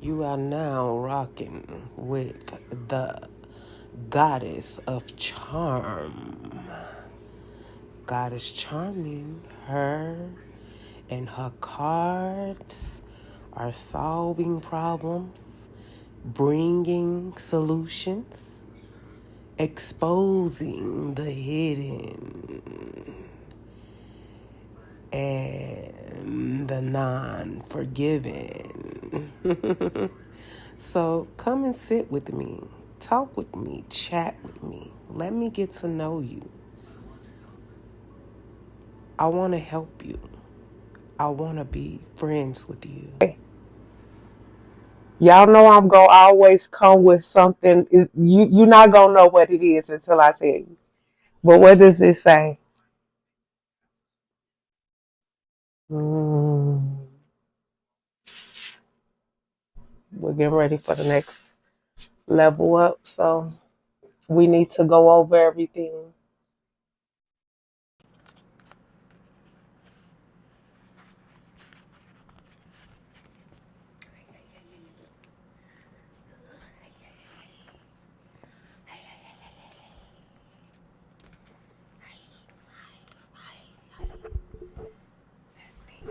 You are now rocking with the goddess of charm. Goddess Charming, her and her cards are solving problems, bringing solutions, exposing the hidden and the non-forgiven. So come and sit with me, talk with me, chat with me. Let me get to know you. I want to help you. I want to be friends with you. Y'all know I'm gonna always come with something. You're not gonna know what it is until I tell you. But what does it say? Mm, we're getting ready for the next level up, so we need to go over everything. Testing,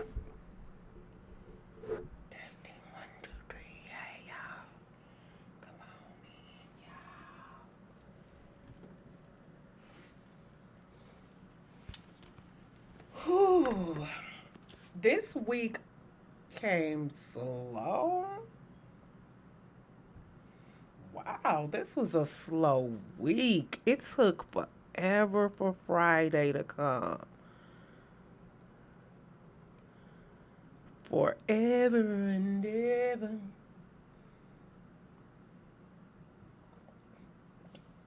1, 2, 3. Hey, y'all. Come on, y'all. Whew. This week came slow. Wow, this was a slow week. It took forever for Friday to come. Forever and ever.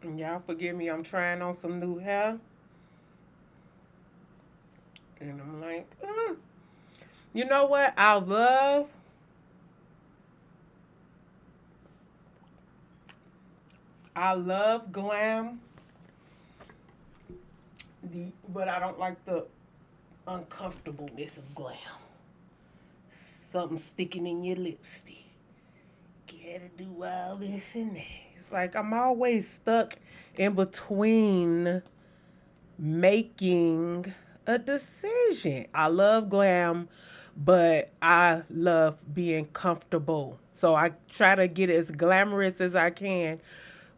And y'all forgive me, I'm trying on some new hair. And I'm like, you know what? I love glam, but I don't like the uncomfortableness of glam. Something sticking in your lipstick. Gotta do all this and that. It's like I'm always stuck in between making a decision. I love glam, but I love being comfortable. So I try to get as glamorous as I can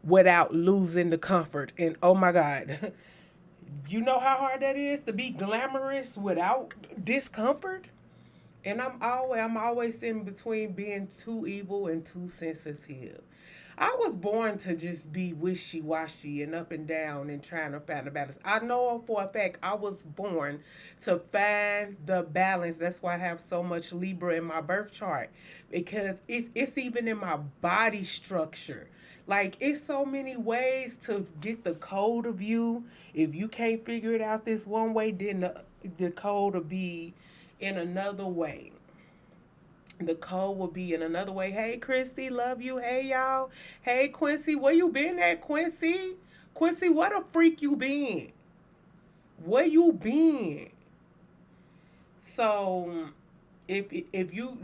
without losing the comfort. And oh my God, you know how hard that is to be glamorous without discomfort? And I'm always in between being too evil and too sensitive. I was born to just be wishy washy and up and down and trying to find the balance. I know for a fact I was born to find the balance. That's why I have so much Libra in my birth chart, because it's even in my body structure. Like, it's so many ways to get the code of you. If you can't figure it out this one way, then the code will be in another way. The code will be in another way. Hey, Christy, love you. Hey, y'all. Hey, Quincy, where you been at, Quincy? Quincy, what a freak you been? Where you been? So, if you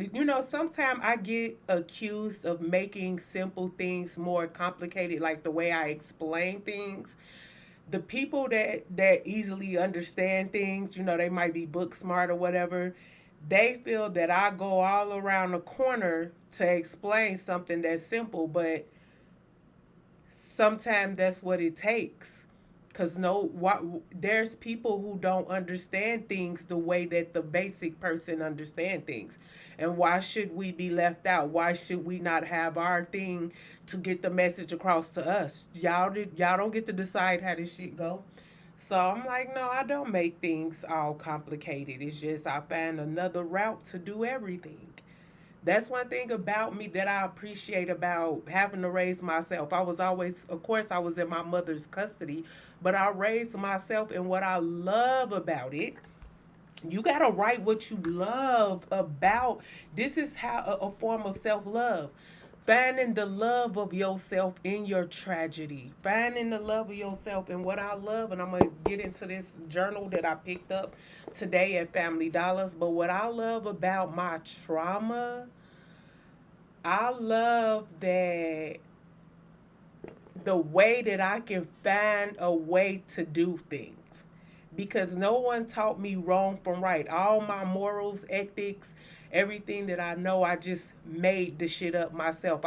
sometimes I get accused of making simple things more complicated, like the way I explain things. The people that easily understand things, they might be book smart or whatever. They feel that I go all around the corner to explain something that's simple, but sometimes that's what it takes. Cause there's people who don't understand things the way that the basic person understand things, and why should we be left out? Why should we not have our thing to get the message across to us? Y'all don't get to decide how this shit go. So I'm like, no, I don't make things all complicated. It's just I find another route to do everything. That's one thing about me that I appreciate about having to raise myself. I was always, of course, I was in my mother's custody, but I raised myself, and what I love about it, you gotta write what you love about. This is how a form of self love. Finding the love of yourself in your tragedy. Finding the love of yourself. And what I love, and I'm going to get into this journal that I picked up today at Family Dollars. But what I love about my trauma, I love that the way that I can find a way to do things because no one taught me wrong from right. All my morals, ethics, everything that I know, I just made the shit up myself.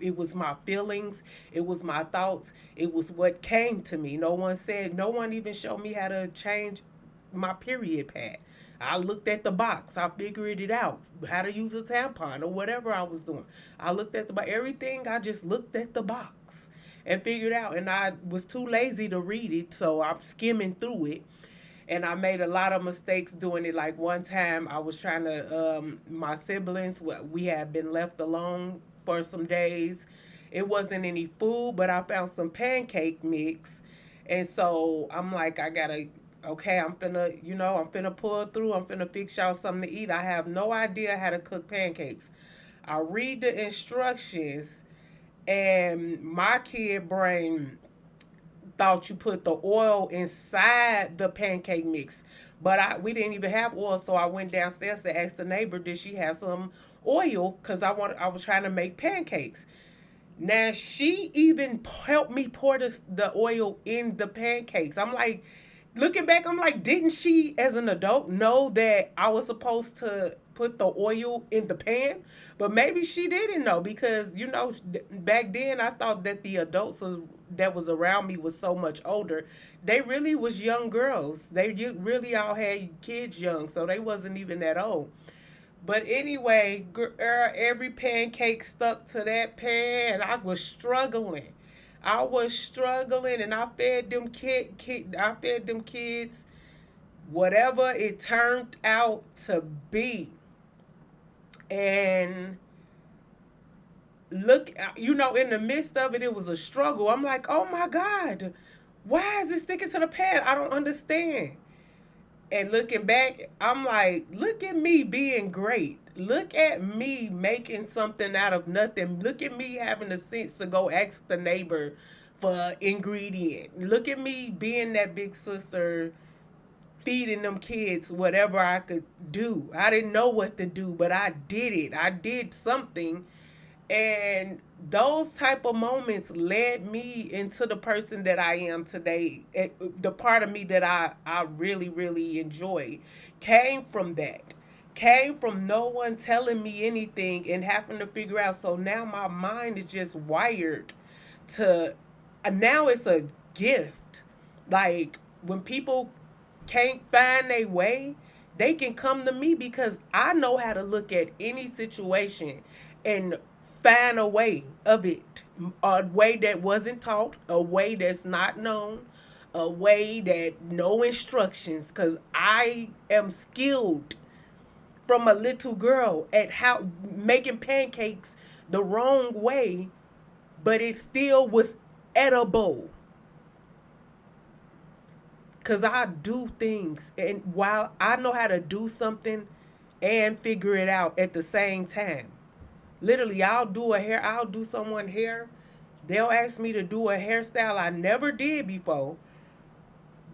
It was my feelings, it was my thoughts, it was what came to me. No one even showed me how to change my period pad. I looked at the box. I figured it out. How to use a tampon or whatever I was doing. I looked at the box. Everything, I just looked at the box and figured out. And I was too lazy to read it, so I'm skimming through it. And I made a lot of mistakes doing it. Like one time, I was trying to, my siblings, we had been left alone for some days. It wasn't any food, but I found some pancake mix. And so I'm like, okay, I'm finna pull through. I'm finna fix y'all something to eat. I have no idea how to cook pancakes. I read the instructions, and my kid brain thought you put the oil inside the pancake mix. But we didn't even have oil, so I went downstairs to ask the neighbor, did she have some oil? Because I was trying to make pancakes. Now she even helped me pour the oil in the pancakes. I'm like, looking back, I'm like, didn't she, as an adult, know that I was supposed to put the oil in the pan? But maybe she didn't know because back then I thought that the that was around me was so much older. They really was young girls. Really all had kids young, so they wasn't even that old. But anyway, every pancake stuck to that pan. I was struggling. I was struggling, and I fed them kids whatever it turned out to be. And in the midst of it, it was a struggle. I'm like, oh my God, why is it sticking to the pan? I don't understand. And looking back, I'm like, look at me being great. Look at me making something out of nothing. Look at me having the sense to go ask the neighbor for ingredient. Look at me being that big sister feeding them kids whatever I could do. I didn't know what to do, but I did it. I did something, and those type of moments led me into the person that I am today. The part of me that I really really enjoy came from that. Came from no one telling me anything and having to figure out. So now my mind is just wired to now it's a gift. Like when people can't find their way, they can come to me because I know how to look at any situation and find a way of it. A way that wasn't taught, a way that's not known, a way that no instructions, because I am skilled from a little girl at how making pancakes the wrong way, but it still was edible. Cause I do things, and while I know how to do something and figure it out at the same time. Literally, I'll do someone hair. They'll ask me to do a hairstyle I never did before,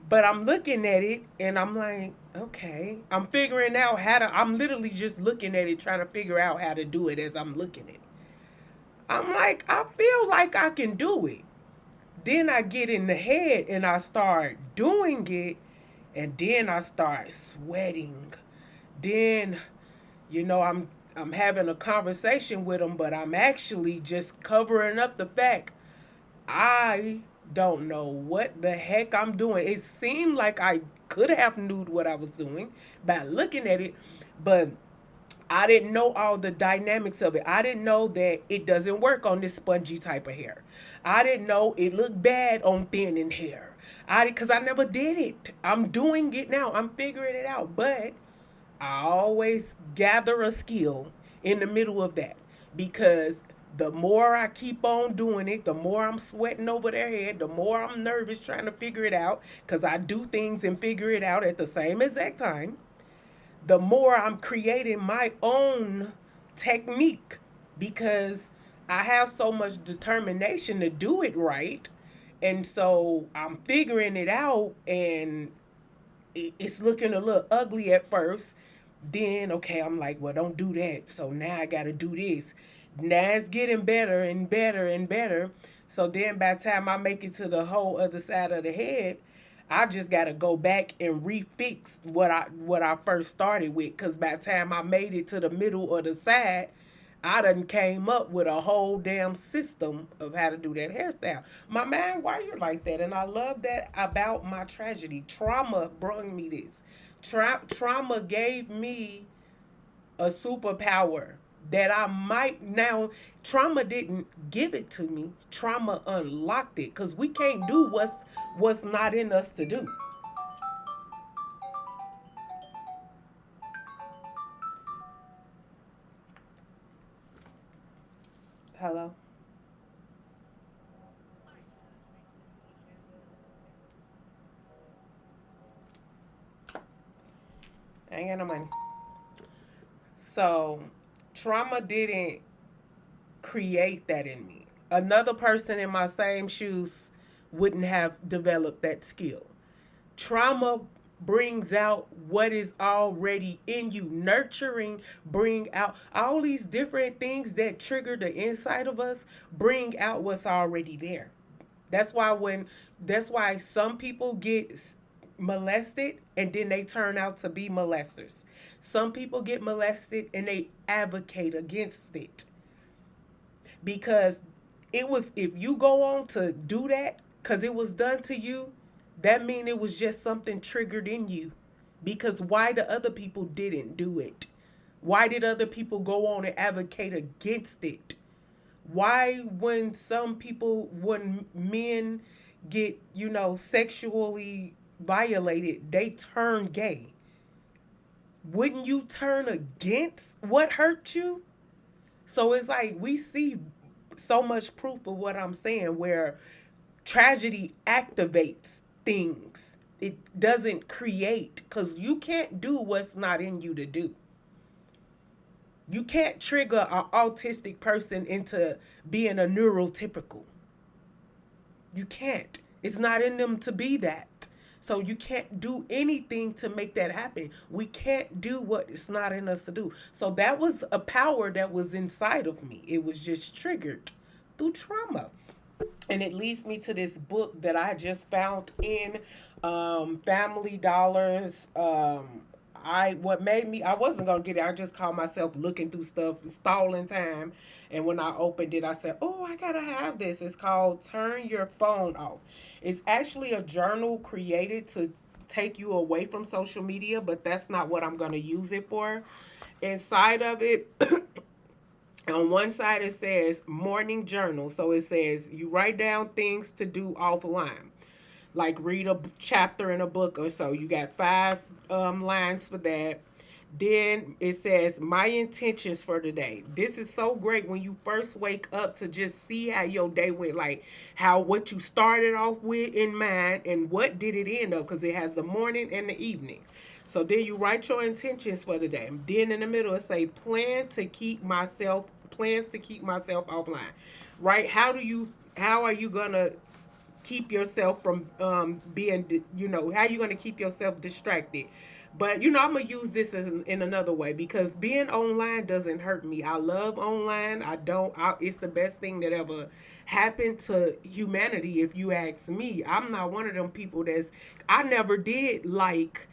but I'm looking at it and I'm like, okay, I'm figuring out how to. I'm literally just looking at it, trying to figure out how to do it as I'm looking at it. I'm like, I feel like I can do it. Then I get in the head and I start doing it, and then I start sweating. Then, I'm having a conversation with them, but I'm actually just covering up the fact I don't know what the heck I'm doing. It seemed like I could have knew what I was doing by looking at it, but I didn't know all the dynamics of it. I didn't know that it doesn't work on this spongy type of hair. I didn't know it looked bad on thinning hair. Because I never did it. I'm doing it now. I'm figuring it out. But I always gather a skill in the middle of that because the more I keep on doing it, the more I'm sweating over their head, the more I'm nervous trying to figure it out because I do things and figure it out at the same exact time, the more I'm creating my own technique because I have so much determination to do it right. And so I'm figuring it out, and it's looking a little ugly at first. Then, okay, I'm like, well, don't do that. So now I got to do this. Now it's getting better and better and better. So then by the time I make it to the whole other side of the head, I just gotta go back and refix what I first started with. Cause by the time I made it to the middle or the side, I done came up with a whole damn system of how to do that hairstyle. My man, why you like that? And I love that about my tragedy. Trauma brought me this. Trauma gave me a superpower that I might now. Trauma didn't give it to me. Trauma unlocked it because we can't do what's not in us to do. Hello, I ain't got no money. So trauma didn't create that in me. Another person in my same shoes wouldn't have developed that skill. Trauma brings out what is already in you. Nurturing bring out all these different things that trigger the inside of us, bring out what's already there. That's why when that's why some people get molested and then they turn out to be molesters. Some people get molested and they advocate against it because it was if you go on to do that because it was done to you, that mean it was just something triggered in you. Because why the other people didn't do it? Why did other people go on and advocate against it? Why when men get sexually violated, they turn gay? Wouldn't you turn against what hurt you? So it's like we see so much proof of what I'm saying where tragedy activates things. It doesn't create because you can't do what's not in you to do. You can't trigger an autistic person into being a neurotypical. You can't. It's not in them to be that. So you can't do anything to make that happen. We can't do what it's not in us to do. So that was a power that was inside of me. It was just triggered through trauma. And it leads me to this book that I just found in Family Dollars. I what made me I wasn't gonna get it. I just caught myself looking through stuff, stalling time, and when I opened it, I said, "Oh, I gotta have this." It's called "Turn Your Phone Off." It's actually a journal created to take you away from social media, but that's not what I'm gonna use it for. Inside of it, on one side it says morning journal. So it says you write down things to do offline, like read a chapter in a book or so. You got five lines for that. Then it says my intentions for today. This is so great when you first wake up to just see how your day went, like how what you started off with in mind and what did it end up, because it has the morning and the evening. So then you write your intentions for the day. Then in the middle it say plans to keep myself offline. Right? How are you gonna keep yourself from being, how you going to keep yourself distracted? But I'm gonna use this in another way, because being online doesn't hurt me. I love online. It's the best thing that ever happened to humanity, if you ask me. I'm not one of them people I never did like,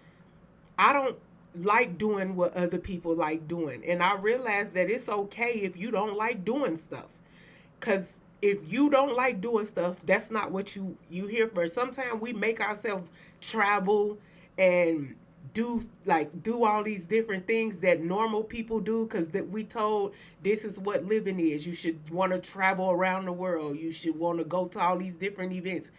I don't like doing what other people like doing. And I realized that it's okay if you don't like doing stuff. Cause if you don't like doing stuff, that's not what you here for. Sometimes we make ourselves travel and do all these different things that normal people do, because that we told this is what living is. You should want to travel around the world. You should want to go to all these different events.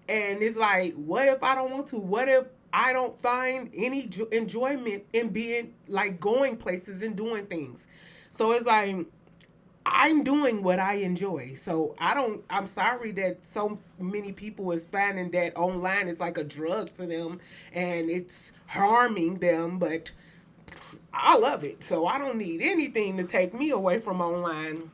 And it's like, what if I don't want to? What if I don't find any enjoyment in being like going places and doing things? So it's like I'm doing what I enjoy. So I'm sorry that so many people is finding that online is like a drug to them and it's harming them, but I love it. So I don't need anything to take me away from online.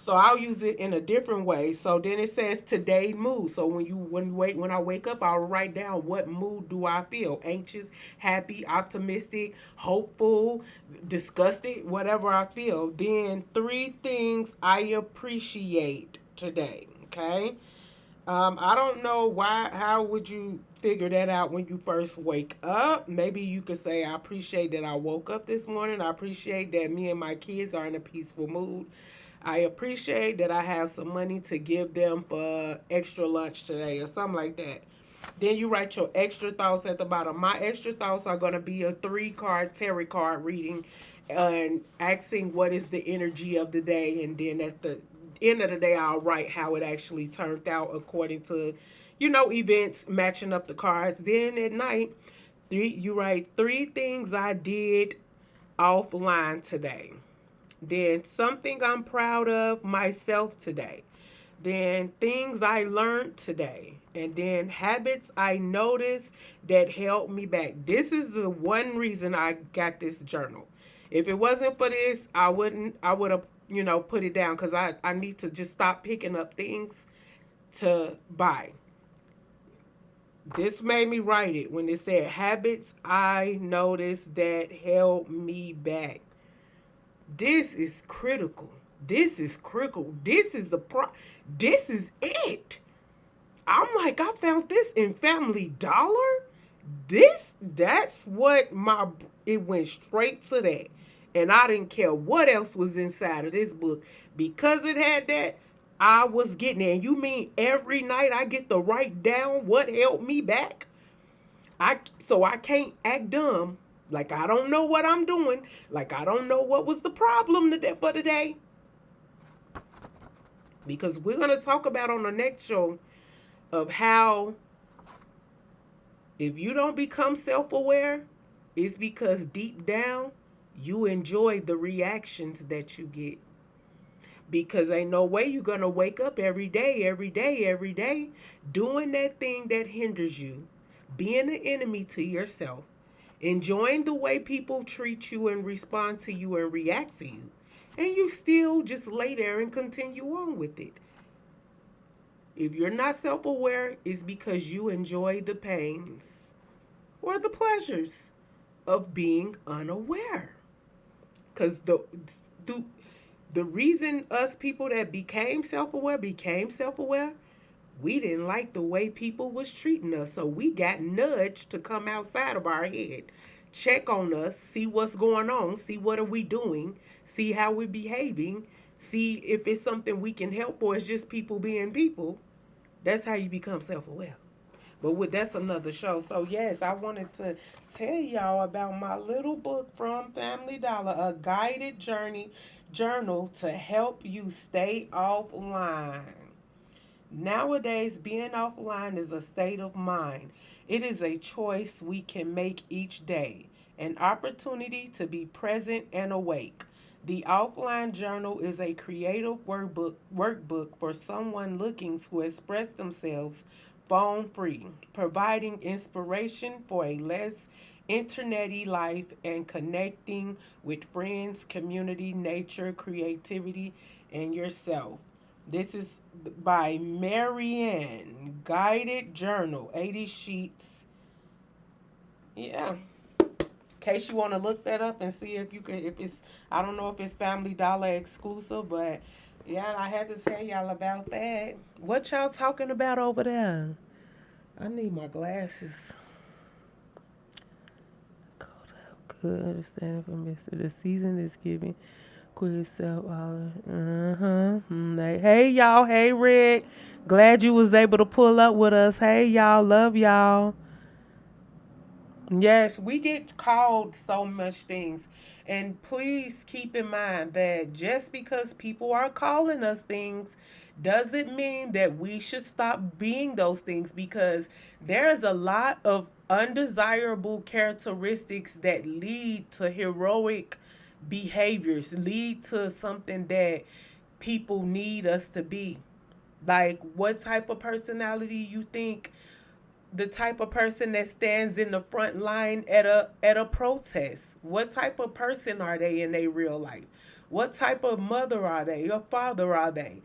So I'll use it in a different way. So then it says today mood. So when I wake up, I'll write down what mood do I feel: anxious, happy, optimistic, hopeful, disgusted, whatever I feel. Then three things I appreciate today. Okay. I don't know why. How would you figure that out when you first wake up? Maybe you could say, "I appreciate that I woke up this morning. I appreciate that me and my kids are in a peaceful mood. I appreciate that I have some money to give them for extra lunch today," or something like that. Then you write your extra thoughts at the bottom. My extra thoughts are going to be a 3 card tarot card reading and asking what is the energy of the day. And then at the end of the day, I'll write how it actually turned out according to, events matching up the cards. Then at night, you write 3 things I did offline today. Then something I'm proud of myself today. Then things I learned today. And then habits I noticed that held me back. This is the one reason I got this journal. If it wasn't for this, I would have, put it down because I need to just stop picking up things to buy. This made me write it when it said habits I noticed that held me back. This is critical. This is critical. This is it. I'm like, I found this in Family Dollar. That's what it went straight to that. And I didn't care what else was inside of this book. Because it had that, I was getting it. And you mean every night I get to write down what held me back? I can't act dumb, like I don't know what I'm doing, like I don't know what was the problem for today. Because we're gonna talk about on the next show of how if you don't become self-aware, it's because deep down you enjoy the reactions that you get. Because ain't no way you're gonna wake up every day doing that thing that hinders you, being an enemy to yourself, enjoying the way people treat you and respond to you and react to you, and you still just lay there and continue on with it. If you're not self-aware, it's because you enjoy the pains or the pleasures of being unaware. Because the the reason us people that became self-aware, we didn't like the way people was treating us. So we got nudged to come outside of our head, check on us, see what's going on, see what are we doing, see how we're behaving, see if it's something we can help or it's just people being people. That's how you become self-aware. That's another show. So yes, I wanted to tell y'all about my little book from Family Dollar, a guided journal to help you stay offline. Nowadays, being offline is a state of mind. It is a choice we can make each day, an opportunity to be present and awake. The offline journal is a creative workbook for someone looking to express themselves phone free, providing inspiration for a less internety life and connecting with friends, community, nature, creativity, and yourself. This is by Marianne. Guided journal, 80 sheets. Yeah. In case you want to look that up and see if you can, if it's, I don't know if it's Family Dollar exclusive, but yeah, I had to tell y'all about that. What y'all talking about over there? I need my glasses. Good understanding from Mr. The season is giving quick self. Hey y'all. Hey Rick. Glad you was able to pull up with us. Hey y'all. Love y'all. Yes, we get called so much things. And please keep in mind that just because people are calling us things doesn't mean that we should stop being those things, because there's a lot of undesirable characteristics that lead to heroic behaviors, lead to something that people need us to be. Like, what type of personality you think the type of person that stands in the front line at a protest? What type of person are they in their real life? What type of mother are they? Or father are they?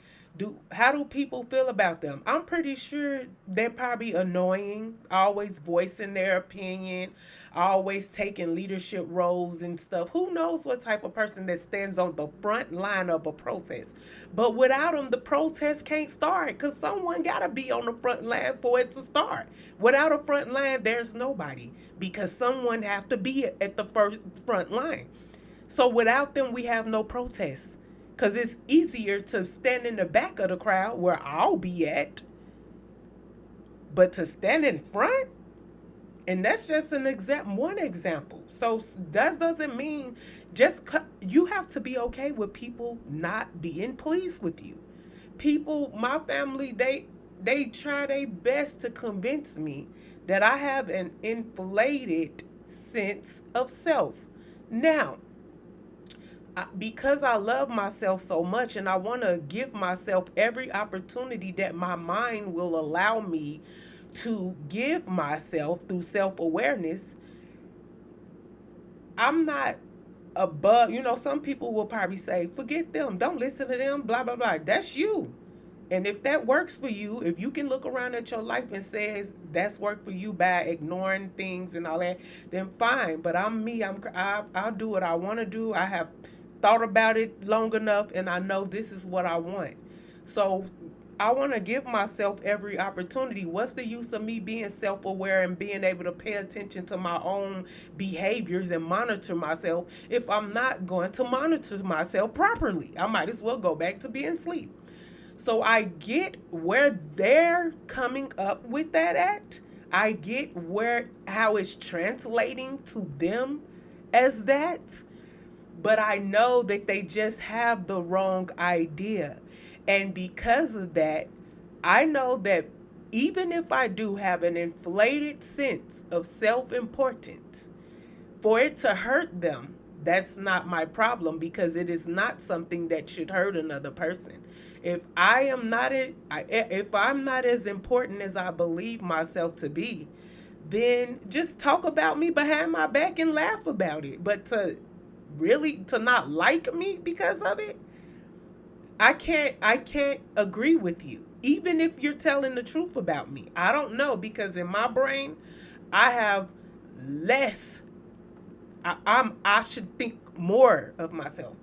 How do people feel about them? I'm pretty sure they're probably annoying, always voicing their opinion, always taking leadership roles and stuff. Who knows what type of person that stands on the front line of a protest? But without them, the protest can't start because someone got to be on the front line for it to start. Without a front line, there's nobody because someone have to be at the first front line. So without them, we have no protests. Because it's easier to stand in the back of the crowd where I'll be at, but to stand in front, and that's just one example. So that doesn't mean you have to be okay with people not being pleased with you. People, my family, they try their best to convince me that I have an inflated sense of self. Now, because I love myself so much and I want to give myself every opportunity that my mind will allow me to give myself through self awareness, I'm not above, some people will probably say, forget them, don't listen to them, blah, blah, blah. That's you. And if that works for you, if you can look around at your life and says that's worked for you by ignoring things and all that, then fine. But I'm me. I'll do what I want to do. I have thought about it long enough, and I know this is what I want. So I want to give myself every opportunity. What's the use of me being self-aware and being able to pay attention to my own behaviors and monitor myself if I'm not going to monitor myself properly? I might as well go back to being asleep. So I get where they're coming up with that at. I get how it's translating to them as that. But I know that they just have the wrong idea. And because of that, I know that even if I do have an inflated sense of self-importance, for it to hurt them, that's not my problem because it is not something that should hurt another person. If I'm not as important as I believe myself to be, then just talk about me behind my back and laugh about it. But to not like me because of it, I can't agree with you. Even if you're telling the truth about me. I don't know because in my brain I have less I should think more of myself.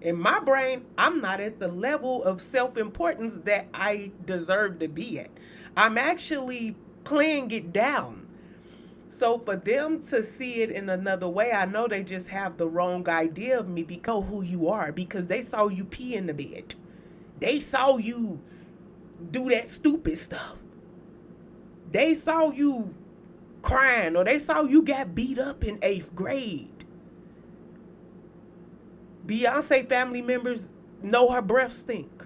In my brain, I'm not at the level of self-importance that I deserve to be at. I'm actually playing it down. So for them to see it in another way, I know they just have the wrong idea of me because they know who you are because they saw you pee in the bed. They saw you do that stupid stuff. They saw you crying or they saw you got beat up in 8th grade. Beyonce family members know her breath stink.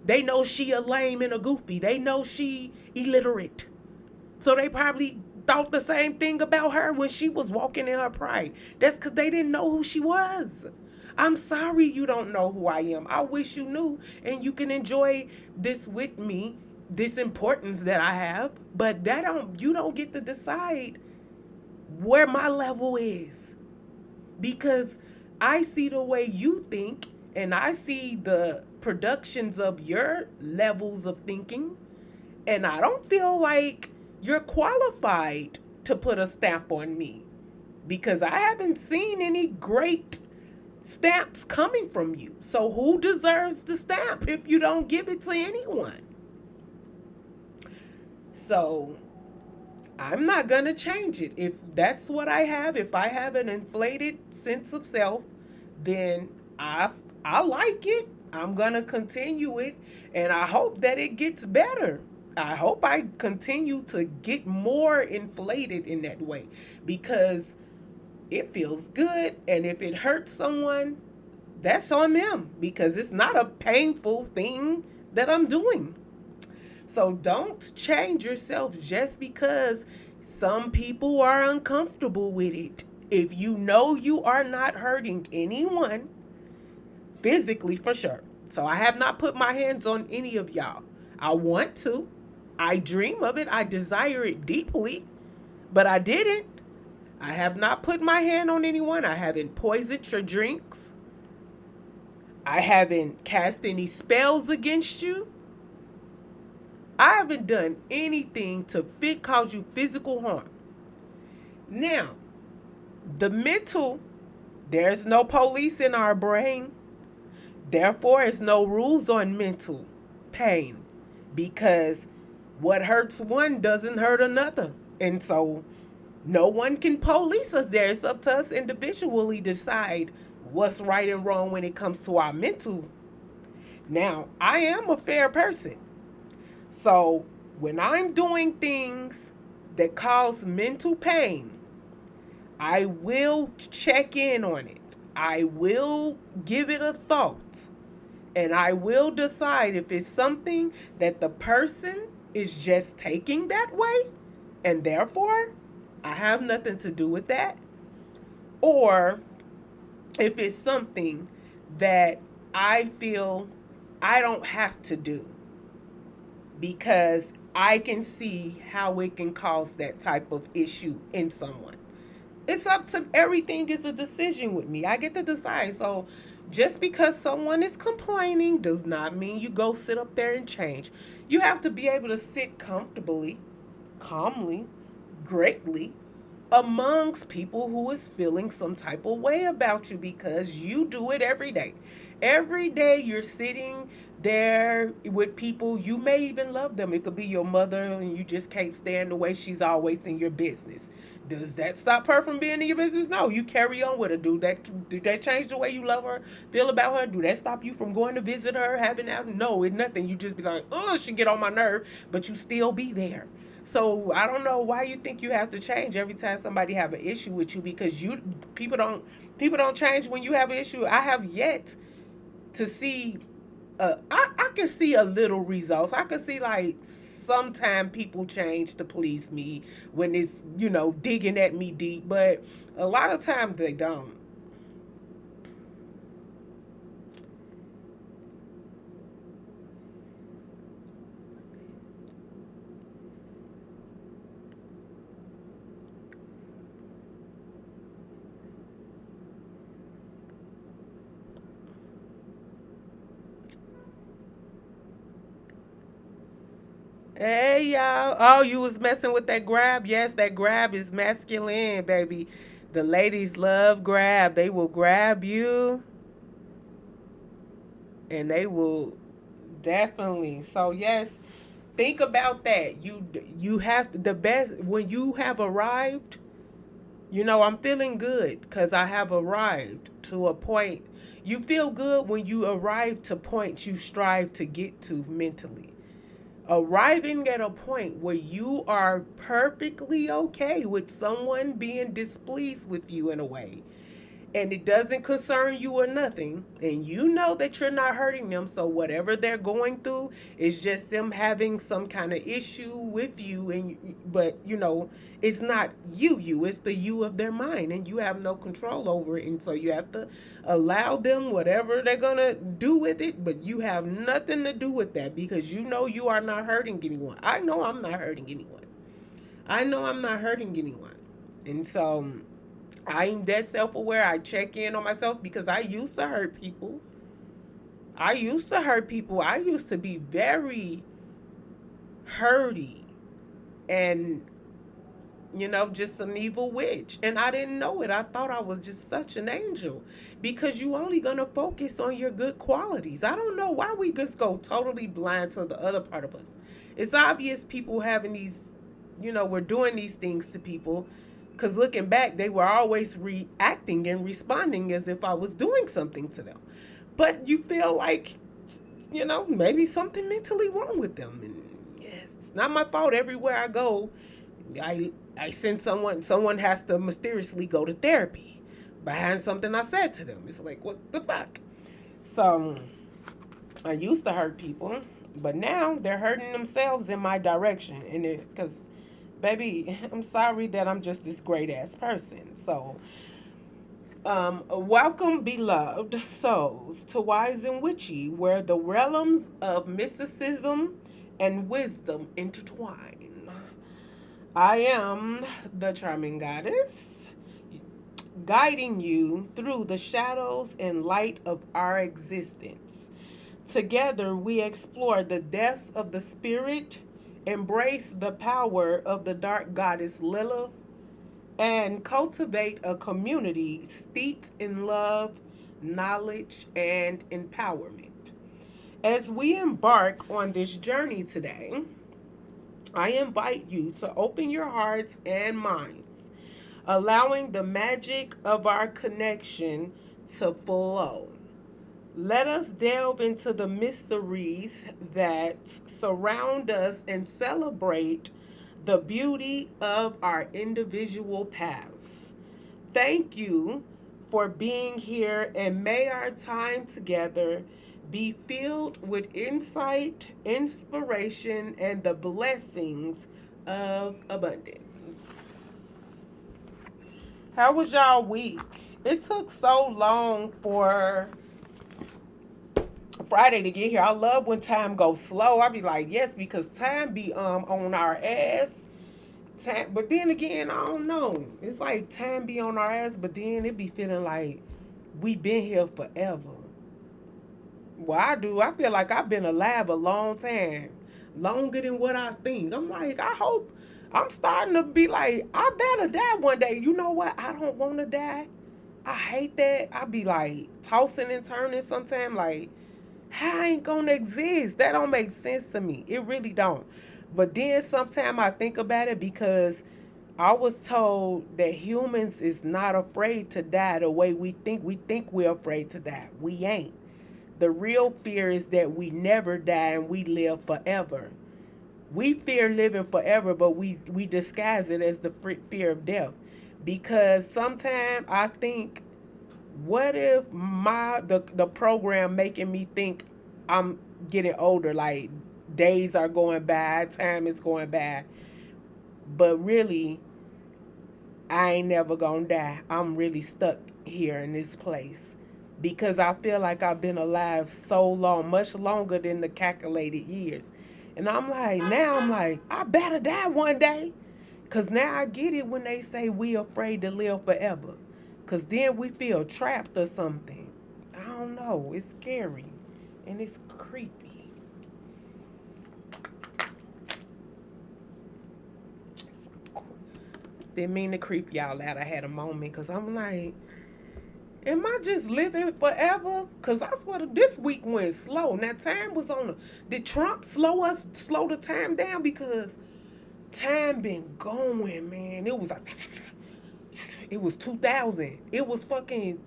They know she a lame and a goofy. They know she illiterate. So they probably thought the same thing about her when she was walking in her pride. That's because they didn't know who she was. I'm sorry you don't know who I am. I wish you knew and you can enjoy this with me, this importance that I have. But you don't get to decide where my level is. Because I see the way you think and I see the productions of your levels of thinking, and I don't feel like you're qualified to put a stamp on me because I haven't seen any great stamps coming from you. So who deserves the stamp if you don't give it to anyone? So I'm not going to change it. If that's what I have, if I have an inflated sense of self, then I like it. I'm going to continue it and I hope that it gets better. I hope I continue to get more inflated in that way because it feels good, and if it hurts someone, that's on them because it's not a painful thing that I'm doing. So don't change yourself just because some people are uncomfortable with it. If you know you are not hurting anyone, physically for sure. So I have not put my hands on any of y'all. I want to. I dream of it. I desire it deeply, but I didn't. I have not put my hand on anyone. I haven't poisoned your drinks. I haven't cast any spells against you. I haven't done anything to cause you physical harm. Now, the mental, there's no police in our brain. Therefore, there's no rules on mental pain because what hurts one doesn't hurt another. And so no one can police us there. It's up to us individually to decide what's right and wrong when it comes to our mental. Now, I am a fair person. So when I'm doing things that cause mental pain, I will check in on it. I will give it a thought. And I will decide if it's something that the person is just taking that way and therefore I have nothing to do with that, or if it's something that I feel I don't have to do because I can see how it can cause that type of issue in someone. It's up to everything is a decision with me. I get to decide. So just because someone is complaining does not mean you go sit up there and change. You have to be able to sit comfortably, calmly, greatly amongst people who is feeling some type of way about you because you do it every day. Every day you're sitting there with people, you may even love them. It could be your mother and you just can't stand the way she's always in your business. Does that stop her from being in your business? No, you carry on with her. Do that change the way you love her, feel about her? Do that stop you from going to visit her, having out? No, it's nothing. You just be like, oh, she get on my nerve, but you still be there. So I don't know why you think you have to change every time somebody have an issue with you because you people don't change when you have an issue. I have yet to see I can see a little results. I can see like sometimes people change to please me when it's, digging at me deep, but a lot of times they don't. Hey y'all. Oh, you was messing with that grab? Yes, that grab is masculine, baby. The ladies love grab. They will grab you and they will definitely. So yes, think about that. You have the best when you have arrived. I'm feeling good because I have arrived to a point. You feel good when you arrive to points you strive to get to mentally. Arriving at a point where you are perfectly okay with someone being displeased with you in a way and it doesn't concern you or nothing, and you know that you're not hurting them, so whatever they're going through is just them having some kind of issue with you, but it's not it's the you of their mind, and you have no control over it, and so you have to allow them whatever they're gonna do with it, but you have nothing to do with that because you are not hurting anyone. I know I'm not hurting anyone. I know I'm not hurting anyone. And so I'm that self aware. I check in on myself because I used to hurt people. I used to hurt people. I used to be very hurty and, just an evil witch. And I didn't know it. I thought I was just such an angel because you only going to focus on your good qualities. I don't know why we just go totally blind to the other part of us. It's obvious people having these, we're doing these things to people because looking back, they were always reacting and responding as if I was doing something to them. But you feel like, maybe something mentally wrong with them. And yeah, it's not my fault. Everywhere I go, I send someone has to mysteriously go to therapy behind something I said to them. It's like, what the fuck? So I used to hurt people, but now they're hurting themselves in my direction. And because, baby, I'm sorry that I'm just this great ass person. So, welcome, beloved souls, to Wise and Witchy, where the realms of mysticism and wisdom intertwine. I am the charming goddess, guiding you through the shadows and light of our existence. Together, we explore the depths of the spirit, embrace the power of the dark goddess Lilith, and cultivate a community steeped in love, knowledge, and empowerment. As we embark on this journey today, I invite you to open your hearts and minds, allowing the magic of our connection to flow. Let us delve into the mysteries that surround us and celebrate the beauty of our individual paths. Thank you for being here, and may our time together be filled with insight, inspiration, and the blessings of abundance. How was y'all week? It took so long for Friday to get here. I love when time goes slow. I be like, yes, because time be on our ass. Time, but then again, I don't know. It's like time be on our ass, but then it be feeling like we been here forever. Well, I do. I feel like I've been alive a long time, longer than what I think. I'm like, I hope. I'm starting to be like, I better die one day. You know what? I don't want to die. I hate that. I be like tossing and turning sometimes. Like, how I ain't gonna exist? That don't make sense to me. It really don't. But then sometimes I think about it because I was told that humans is not afraid to die the way we think. We think we're afraid to die. We ain't. The real fear is that we never die and we live forever. We fear living forever, but we disguise it as the fear of death. Because sometimes I think, what if the program making me think I'm getting older, like days are going by, time is going by, but really I ain't never gonna die. I'm really stuck here in this place because I feel like I've been alive so long, much longer than the calculated years. And I'm like, I better die one day. Because now I get it when they say we afraid to live forever. Because then we feel trapped or something. I don't know. It's scary. And it's creepy. Didn't mean to creep y'all out. I had a moment because I'm like, am I just living forever? Cause I swear this week went slow. Now time was on the. Did Trump slow the time down? Because time been going, man. It was like it was 2000. It was fucking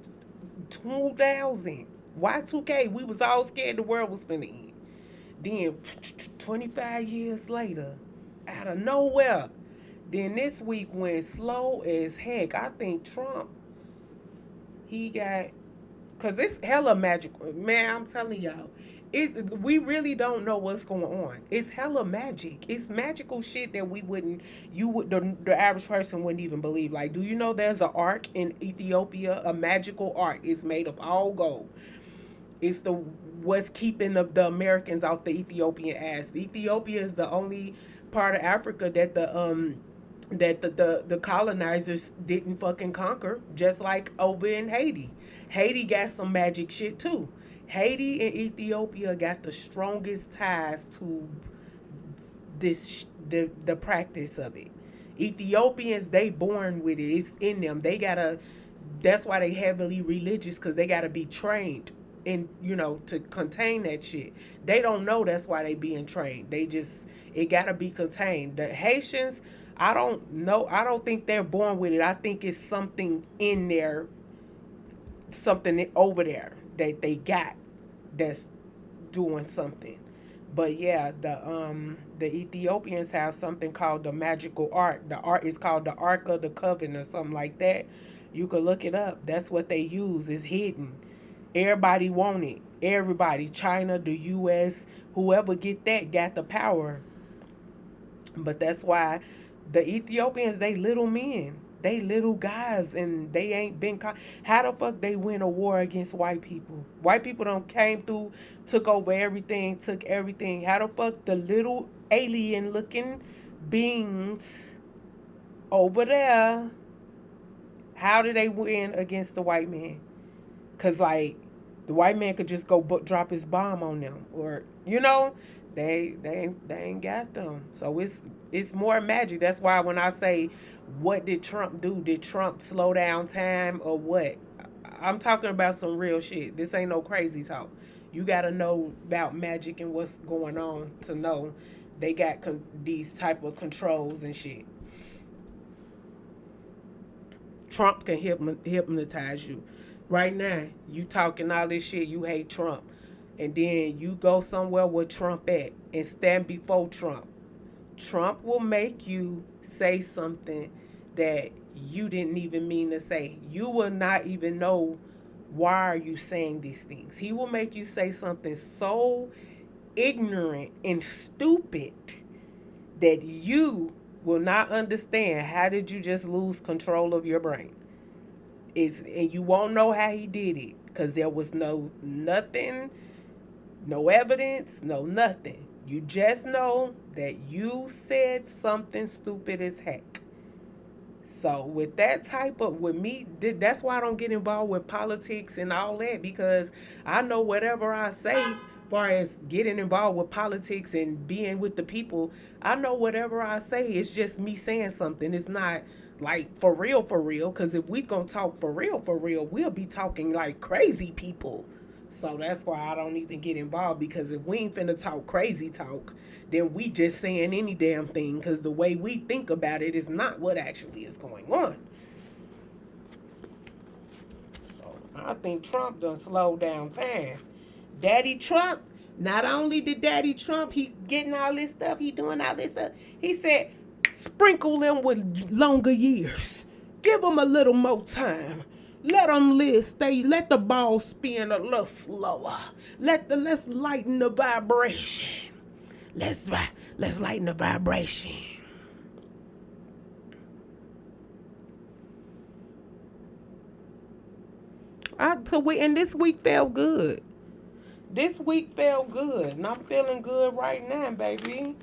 2000. Y2K. We was all scared the world was finna end. Then 25 years later, out of nowhere. Then this week went slow as heck. I think Trump, he got, cause it's hella magical, man. I'm telling y'all, we really don't know what's going on. It's hella magic. It's magical shit that we wouldn't, you would, the average person wouldn't even believe. Like, do you know there's an ark in Ethiopia, a magical ark? It's made of all gold. It's the what's keeping the Americans off the Ethiopian ass. Ethiopia is the only part of Africa that the colonizers didn't fucking conquer, just like over in Haiti. Haiti got some magic shit too. Haiti and Ethiopia got the strongest ties to the practice of it. Ethiopians, they born with it. It's in them. They gotta. That's why they heavily religious because they gotta be trained in to contain that shit. They don't know that's why they being trained. They just it gotta be contained. The Haitians, I don't know. I don't think they're born with it. I think it's something in there, something over there that they got that's doing something. But yeah, the Ethiopians have something called the magical art. The art is called the Ark of the Covenant or something like that. You can look it up. That's what they use. It's hidden. Everybody want it. Everybody, China, the U.S., whoever get that got the power. But that's why the Ethiopians, they little men. They little guys and they ain't been how the fuck they win a war against white people? White people don't came through, took over everything, took everything. How the fuck the little alien looking beings over there, How did they win against the white man? Cause like the white man could just go drop his bomb on them, or they ain't got them. So it's more magic. That's why when I say, what did Trump do? Did Trump slow down time or what? I'm talking about some real shit. This ain't no crazy talk. You got to know about magic and what's going on to know they got these type of controls and shit. Trump can hypnotize you. Right now, you talking all this shit, you hate Trump. And then you go somewhere where Trump at and stand before Trump. Trump will make you say something that you didn't even mean to say. You will not even know why are you saying these things. He will make you say something so ignorant and stupid that you will not understand. How did you just lose control of your brain? And you won't know how he did it because there was nothing, no evidence, no nothing. You just know that you said something stupid as heck. So with that type of with me, that's why I don't get involved with politics and all that, because I know whatever I say, as far as getting involved with politics and being with the people, I know whatever I say is just me saying something. It's not like for real. Because if we gonna talk for real, we'll be talking like crazy people. So that's why I don't even get involved, because if we ain't finna talk crazy talk, then we just saying any damn thing, because the way we think about it is not what actually is going on. So I think Trump done slowed down time. Daddy Trump, not only did Daddy Trump, he getting all this stuff, he doing all this stuff, he said, sprinkle them with longer years. Give them a little more time. Let them live, let the ball spin a little slower. Let's lighten the vibration. Let's let's lighten the vibration. And this week felt good. This week felt good, and I'm feeling good right now, baby.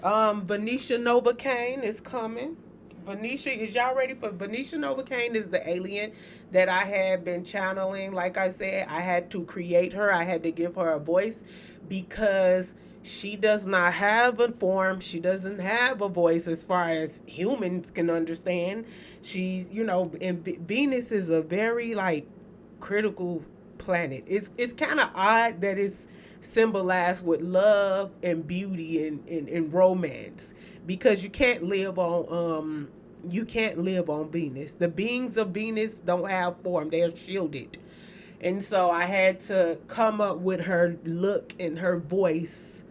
Venicia Nova Kane is coming. Venicia, is y'all ready for Venicia Nova Kane? Is the alien that I had been channeling. Like I said, I had to create her. I had to give her a voice because she does not have a form. She doesn't have a voice as far as humans can understand. And Venus is a very like critical planet. It's kind of odd that it's symbolized with love and beauty and romance, because you can't live on Venus. The beings of Venus don't have form. They're shielded. And so I had to come up with her look and her voice,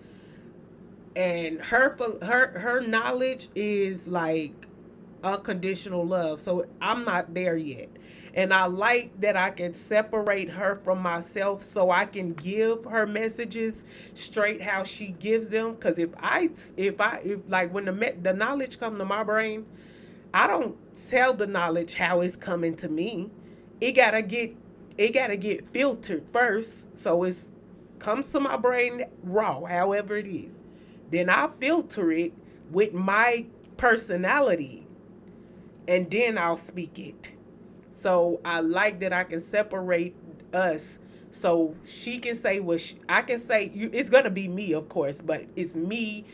and her knowledge is like unconditional love. So I'm not there yet. And I like that I can separate her from myself so I can give her messages straight how she gives them. Because if like when the knowledge come to my brain, I don't tell the knowledge how it's coming to me. It gotta get it gotta get filtered first. So it's comes to my brain raw, however it is. Then I filter it with my personality, and then I'll speak it. So I like that I can separate us, so she can say what I can say. It's gonna be me, of course, but it's me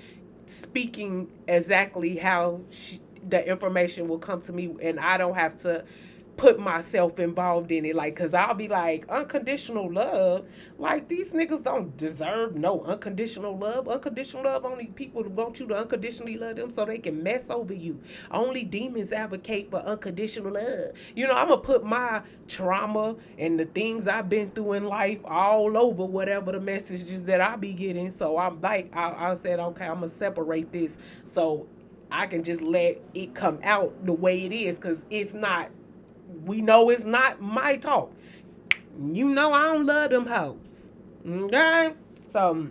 speaking exactly how the information will come to me, and I don't have to put myself involved in it. Like, cause I'll be like, unconditional love. Like, these niggas don't deserve no unconditional love. Unconditional love, only people want you to unconditionally love them so they can mess over you. Only demons advocate for unconditional love. I'm gonna put my trauma and the things I've been through in life all over whatever the messages that I be getting. So I'm like, I said, okay, I'm gonna separate this so I can just let it come out the way it is, because it's not, we know it's not my talk. I don't love them hoes. Okay? So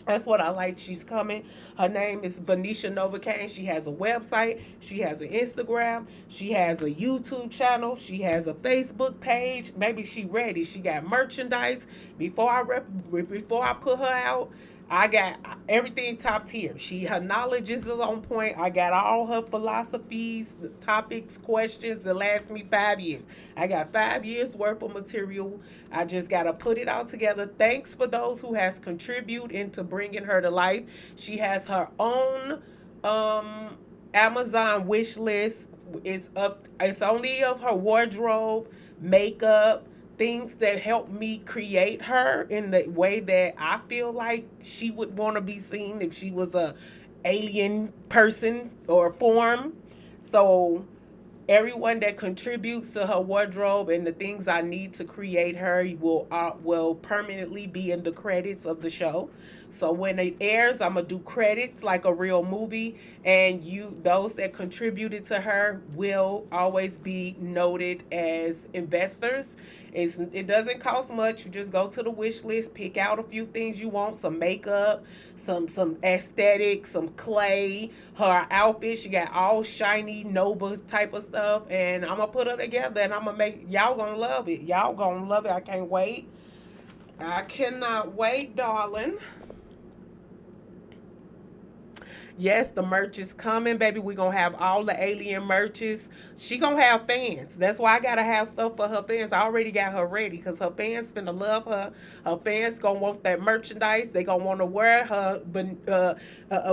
that's what I like. She's coming. Her name is Venicia Novocaine. She has a website. She has an Instagram. She has a YouTube channel. She has a Facebook page. Maybe she ready. She got merchandise. Before I put her out, I got everything top tier. Her knowledge is on point. I got all her philosophies, the topics, questions that last me 5 years. I got 5 years worth of material. I just gotta put it all together. Thanks for those who has contributed into bringing her to life. She has her own um Amazon wish list. It's up. It's only of her wardrobe, makeup, things that help me create her in the way that I feel like she would want to be seen if she was a alien person or form. So everyone that contributes to her wardrobe and the things I need to create her will permanently be in the credits of the show. So when it airs, I'm gonna do credits like a real movie, and those that contributed to her will always be noted as investors. It doesn't cost much. You just go to the wish list, pick out a few things you want, some makeup, some aesthetic, some clay, her outfit. She got all shiny Nova type of stuff, and I'm gonna put her together, and I'm gonna make y'all gonna love it. Y'all gonna love it. I can't wait. I cannot wait, darling. Yes, the merch is coming, baby. We gonna have all the alien merches. She gonna have fans. That's why I gotta have stuff for her fans. I already got her ready because her fans finna love her. Her fans gonna want that merchandise. They gonna want to wear her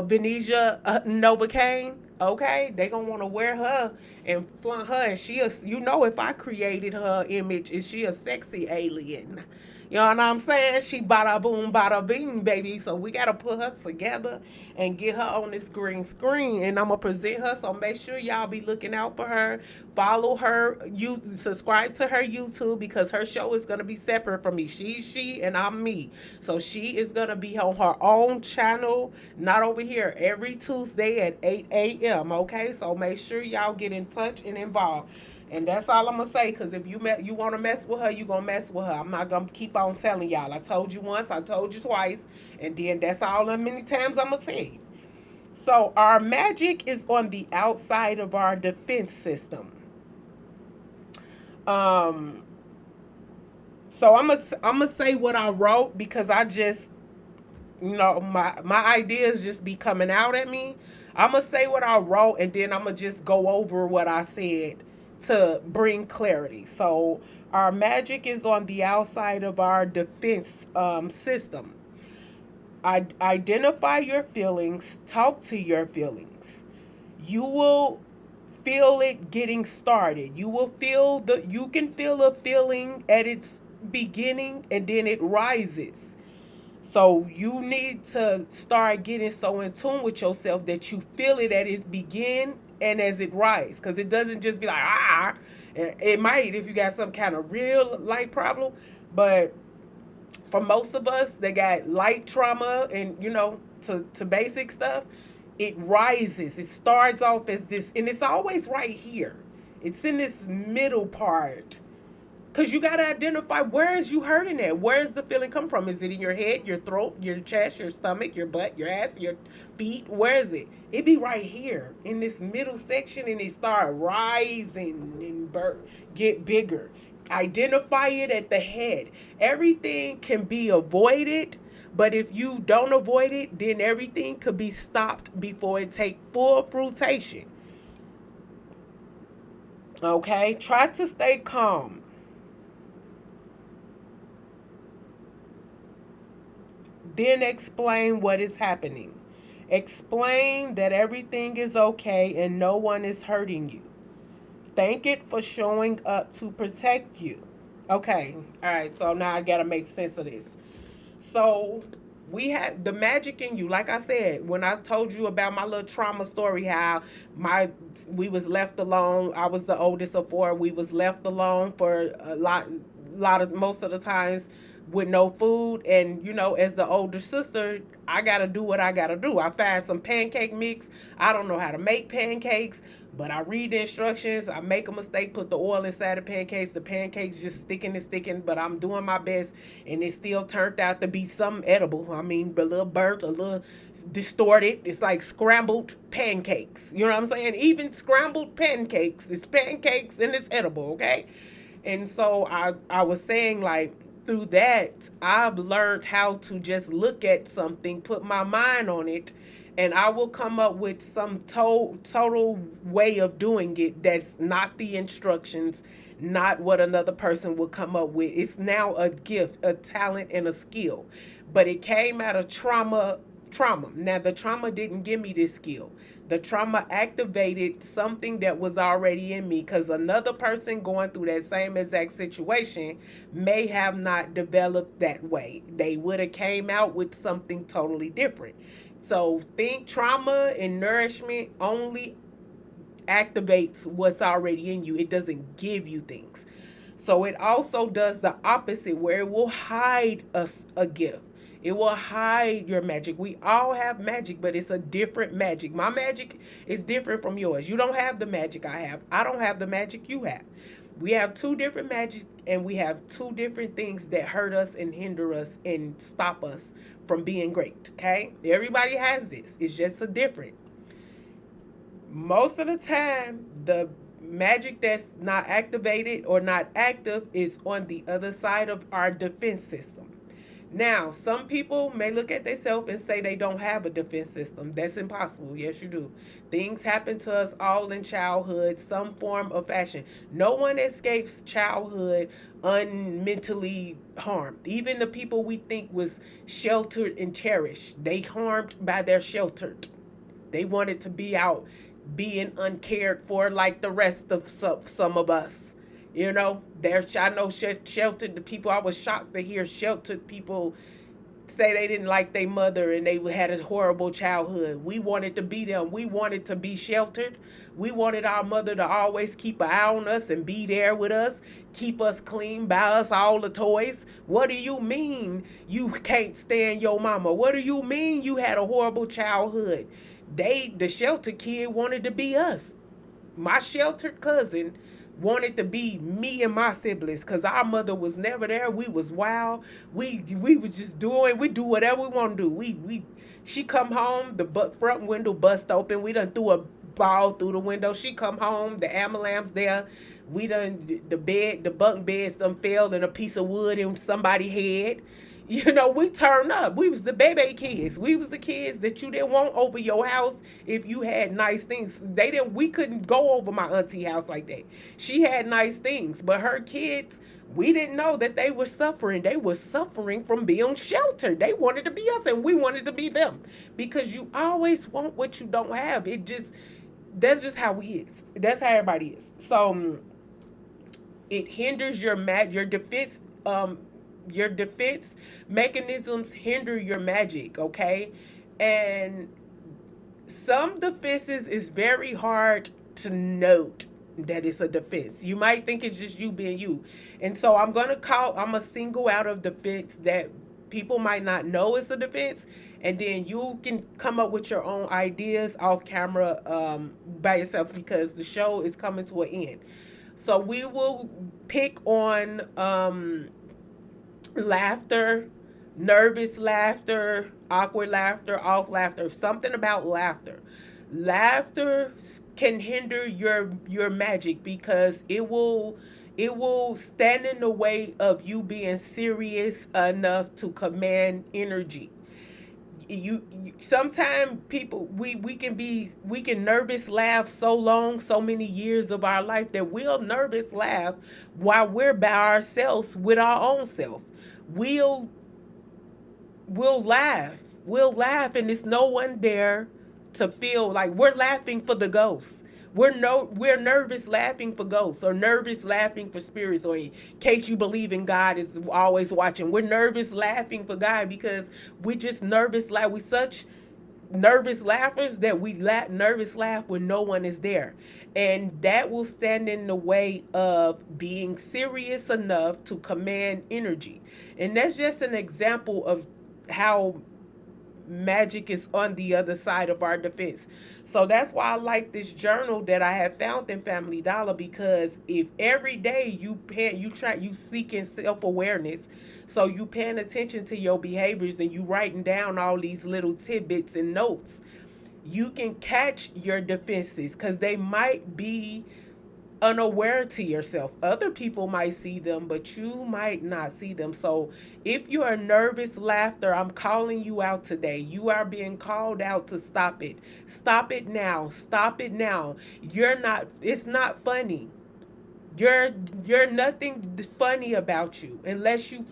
Venicia Nova Kane. Okay, they gonna want to wear her and flaunt her. And if I created her image, is she a sexy alien? You know what I'm saying? She bada boom, bada bing, baby. So we gotta put her together and get her on this green screen. And I'm gonna present her. So make sure y'all be looking out for her. Follow her. You subscribe to her YouTube because her show is gonna be separate from me. She's she and I'm me. So she is gonna be on her own channel, not over here, every Tuesday at 8 a.m. Okay, so make sure y'all get in touch and involved. And that's all I'm gonna say. Cause if you want to mess with her, you gonna mess with her. I'm not gonna keep on telling y'all. I told you once, I told you twice, and then that's all the many times I'm gonna tell you. So our magic is on the outside of our defense system. Um. So I'm gonna say what I wrote because I just my ideas just be coming out at me. I'm gonna say what I wrote and then I'm gonna just go over what I said to bring clarity. So our magic is on the outside of our defense system. Identify your feelings. Talk to your feelings. You will feel it getting started. You can feel a feeling at its beginning and then it rises. So you need to start getting so in tune with yourself that you feel it at its begin and as it rises. Because it doesn't just be like, ah. It might if you got some kind of real light problem. But for most of us that got light trauma and, to basic stuff, it rises. It starts off as this, and it's always right here. It's in this middle part. Because you got to identify where is you hurting at? Where is the feeling come from? Is it in your head, your throat, your chest, your stomach, your butt, your ass, your feet? Where is it? It be right here in this middle section and it start rising and get bigger. Identify it at the head. Everything can be avoided, but if you don't avoid it, then everything could be stopped before it take full fruition. Okay? Try to stay calm. Then explain what is happening. Explain that everything is okay and no one is hurting you. Thank it for showing up to protect you. Okay, all right, so now I gotta make sense of this. So we had the magic in you. Like I said, when I told you about my little trauma story, how we was left alone. I was the oldest of four. We was left alone for a lot of most of the times with no food. And as the older sister, I gotta do what I gotta do. I find some pancake mix. I don't know how to make pancakes, but I read the instructions. I make a mistake, put the oil inside the pancakes. The pancakes just sticking and sticking, but I'm doing my best, and it still turned out to be something edible. I mean, a little burnt, a little distorted. It's like scrambled pancakes. You know what I'm saying? Even scrambled pancakes. It's pancakes and it's edible, okay? And so I was saying, like, through that, I've learned how to just look at something, put my mind on it, and I will come up with some total way of doing it that's not the instructions, not what another person will come up with. It's now a gift, a talent, and a skill. But it came out of trauma. Now the trauma didn't give me this skill. The trauma activated something that was already in me because another person going through that same exact situation may have not developed that way. They would have came out with something totally different. So think trauma and nourishment only activates what's already in you. It doesn't give you things. So it also does the opposite where it will hide us a gift. It will hide your magic. We all have magic, but it's a different magic. My magic is different from yours. You don't have the magic I have. I don't have the magic you have. We have two different magic and we have two different things that hurt us and hinder us and stop us from being great. Okay? Everybody has this. It's just a different. Most of the time, the magic that's not activated or not active is on the other side of our defense system. Now, some people may look at themselves and say they don't have a defense system. That's impossible. Yes, you do. Things happen to us all in childhood, some form of fashion. No one escapes childhood unmentally harmed. Even the people we think was sheltered and cherished, they harmed by their sheltered. They wanted to be out being uncared for like the rest of some of us. You know, there's I know sheltered the people. I was shocked to hear sheltered people say they didn't like their mother and they had a horrible childhood. We wanted to be them. We wanted to be sheltered. We wanted our mother to always keep an eye on us and be there with us, keep us clean, buy us all the toys. What do you mean you can't stand your mama? What do you mean you had a horrible childhood? The sheltered kid wanted to be us. My sheltered cousin wanted to be me and my siblings because our mother was never there. We was wild. We was just doing. We do whatever we want to do. We she come home, the front window bust open. We done threw a ball through the window. She come home, the ambulance there. We done the bunk beds done fell in a piece of wood in somebody's head. You know, we turned up. We was the baby kids. We was the kids that you didn't want over your house if you had nice things. They didn't. We couldn't go over my auntie house like that. She had nice things, but her kids, we didn't know that they were suffering. They were suffering from being sheltered. They wanted to be us, and we wanted to be them. Because you always want what you don't have. That's just how we is. That's how everybody is. So it hinders your defense your defense mechanisms hinder your magic, okay? And some defenses is very hard to note that it's a defense. You might think it's just you being you. And so I'm gonna single out of defense that people might not know is a defense, and then you can come up with your own ideas off camera by yourself because the show is coming to an end. So we will pick on laughter, nervous laughter, awkward laughter, off laughter, something about laughter. Laughter can hinder your magic because it will stand in the way of you being serious enough to command energy. You sometimes people we can nervous laugh so long, so many years of our life that we'll nervous laugh while we're by ourselves with our own self. we'll we'll laugh. We'll laugh and there's no one there to feel like we're laughing for the ghosts. We're nervous laughing for ghosts or nervous laughing for spirits or in case you believe in God is always watching. We're nervous laughing for God because we just nervous laugh. We such nervous laughers that nervous laugh when no one is there. And that will stand in the way of being serious enough to command energy. And that's just an example of how magic is on the other side of our defense. So that's why I like this journal that I have found in Family Dollar because if every day you seeking self-awareness, so you paying attention to your behaviors and you writing down all these little tidbits and notes, you can catch your defenses because they might be unaware to yourself. Other people might see them, but you might not see them. So if you're nervous laughter, I'm calling you out today. You are being called out to stop it. Stop it now. Stop it now. You're not, it's not funny. You're you're nothing funny about you unless you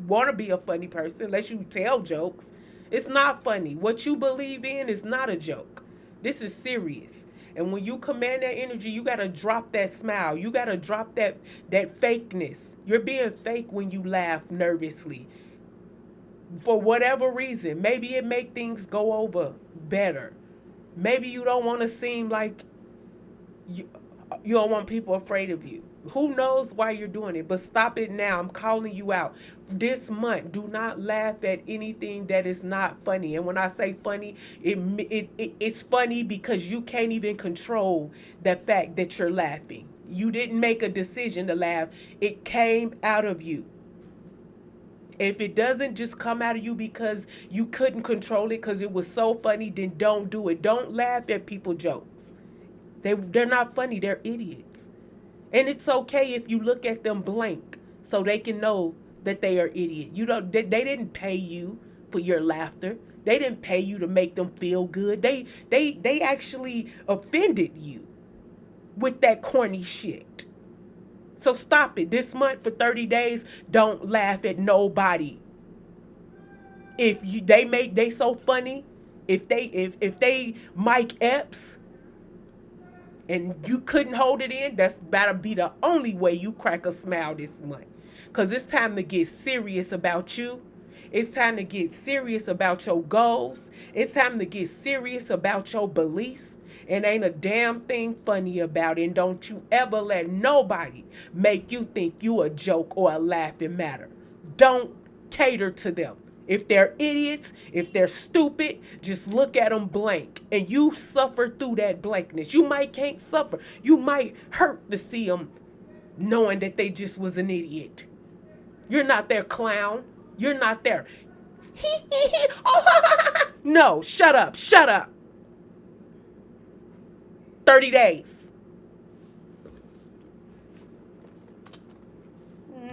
want to be a funny person, unless you tell jokes. It's not funny. What you believe in is not a joke. This is serious. And when you command that energy, you got to drop that smile. You got to drop that fakeness. You're being fake when you laugh nervously. For whatever reason, maybe it make things go over better. Maybe you don't want to seem like you, you don't want people afraid of you. Who knows why you're doing it? But stop it now. I'm calling you out. This month, do not laugh at anything that is not funny. And when I say funny, it's funny because you can't even control the fact that you're laughing. You didn't make a decision to laugh. It came out of you. If it doesn't just come out of you because you couldn't control it because it was so funny, then don't do it. Don't laugh at people jokes. They're not funny. They're idiots. And it's okay if you look at them blank so they can know that they are idiot. You don't they didn't pay you for your laughter. They didn't pay you to make them feel good. They actually offended you with that corny shit. So stop it. This month for 30 days, don't laugh at nobody. If you they so funny, if they Mike Epps and you couldn't hold it in, that's better be the only way you crack a smile this month. Because it's time to get serious about you. It's time to get serious about your goals. It's time to get serious about your beliefs. And ain't a damn thing funny about it. And don't you ever let nobody make you think you a joke or a laughing matter. Don't cater to them. If they're idiots, if they're stupid, just look at them blank. And you suffer through that blankness. You might can't suffer. You might hurt to see them knowing that they just was an idiot. You're not their clown. You're not their no, shut up. Shut up. 30 days.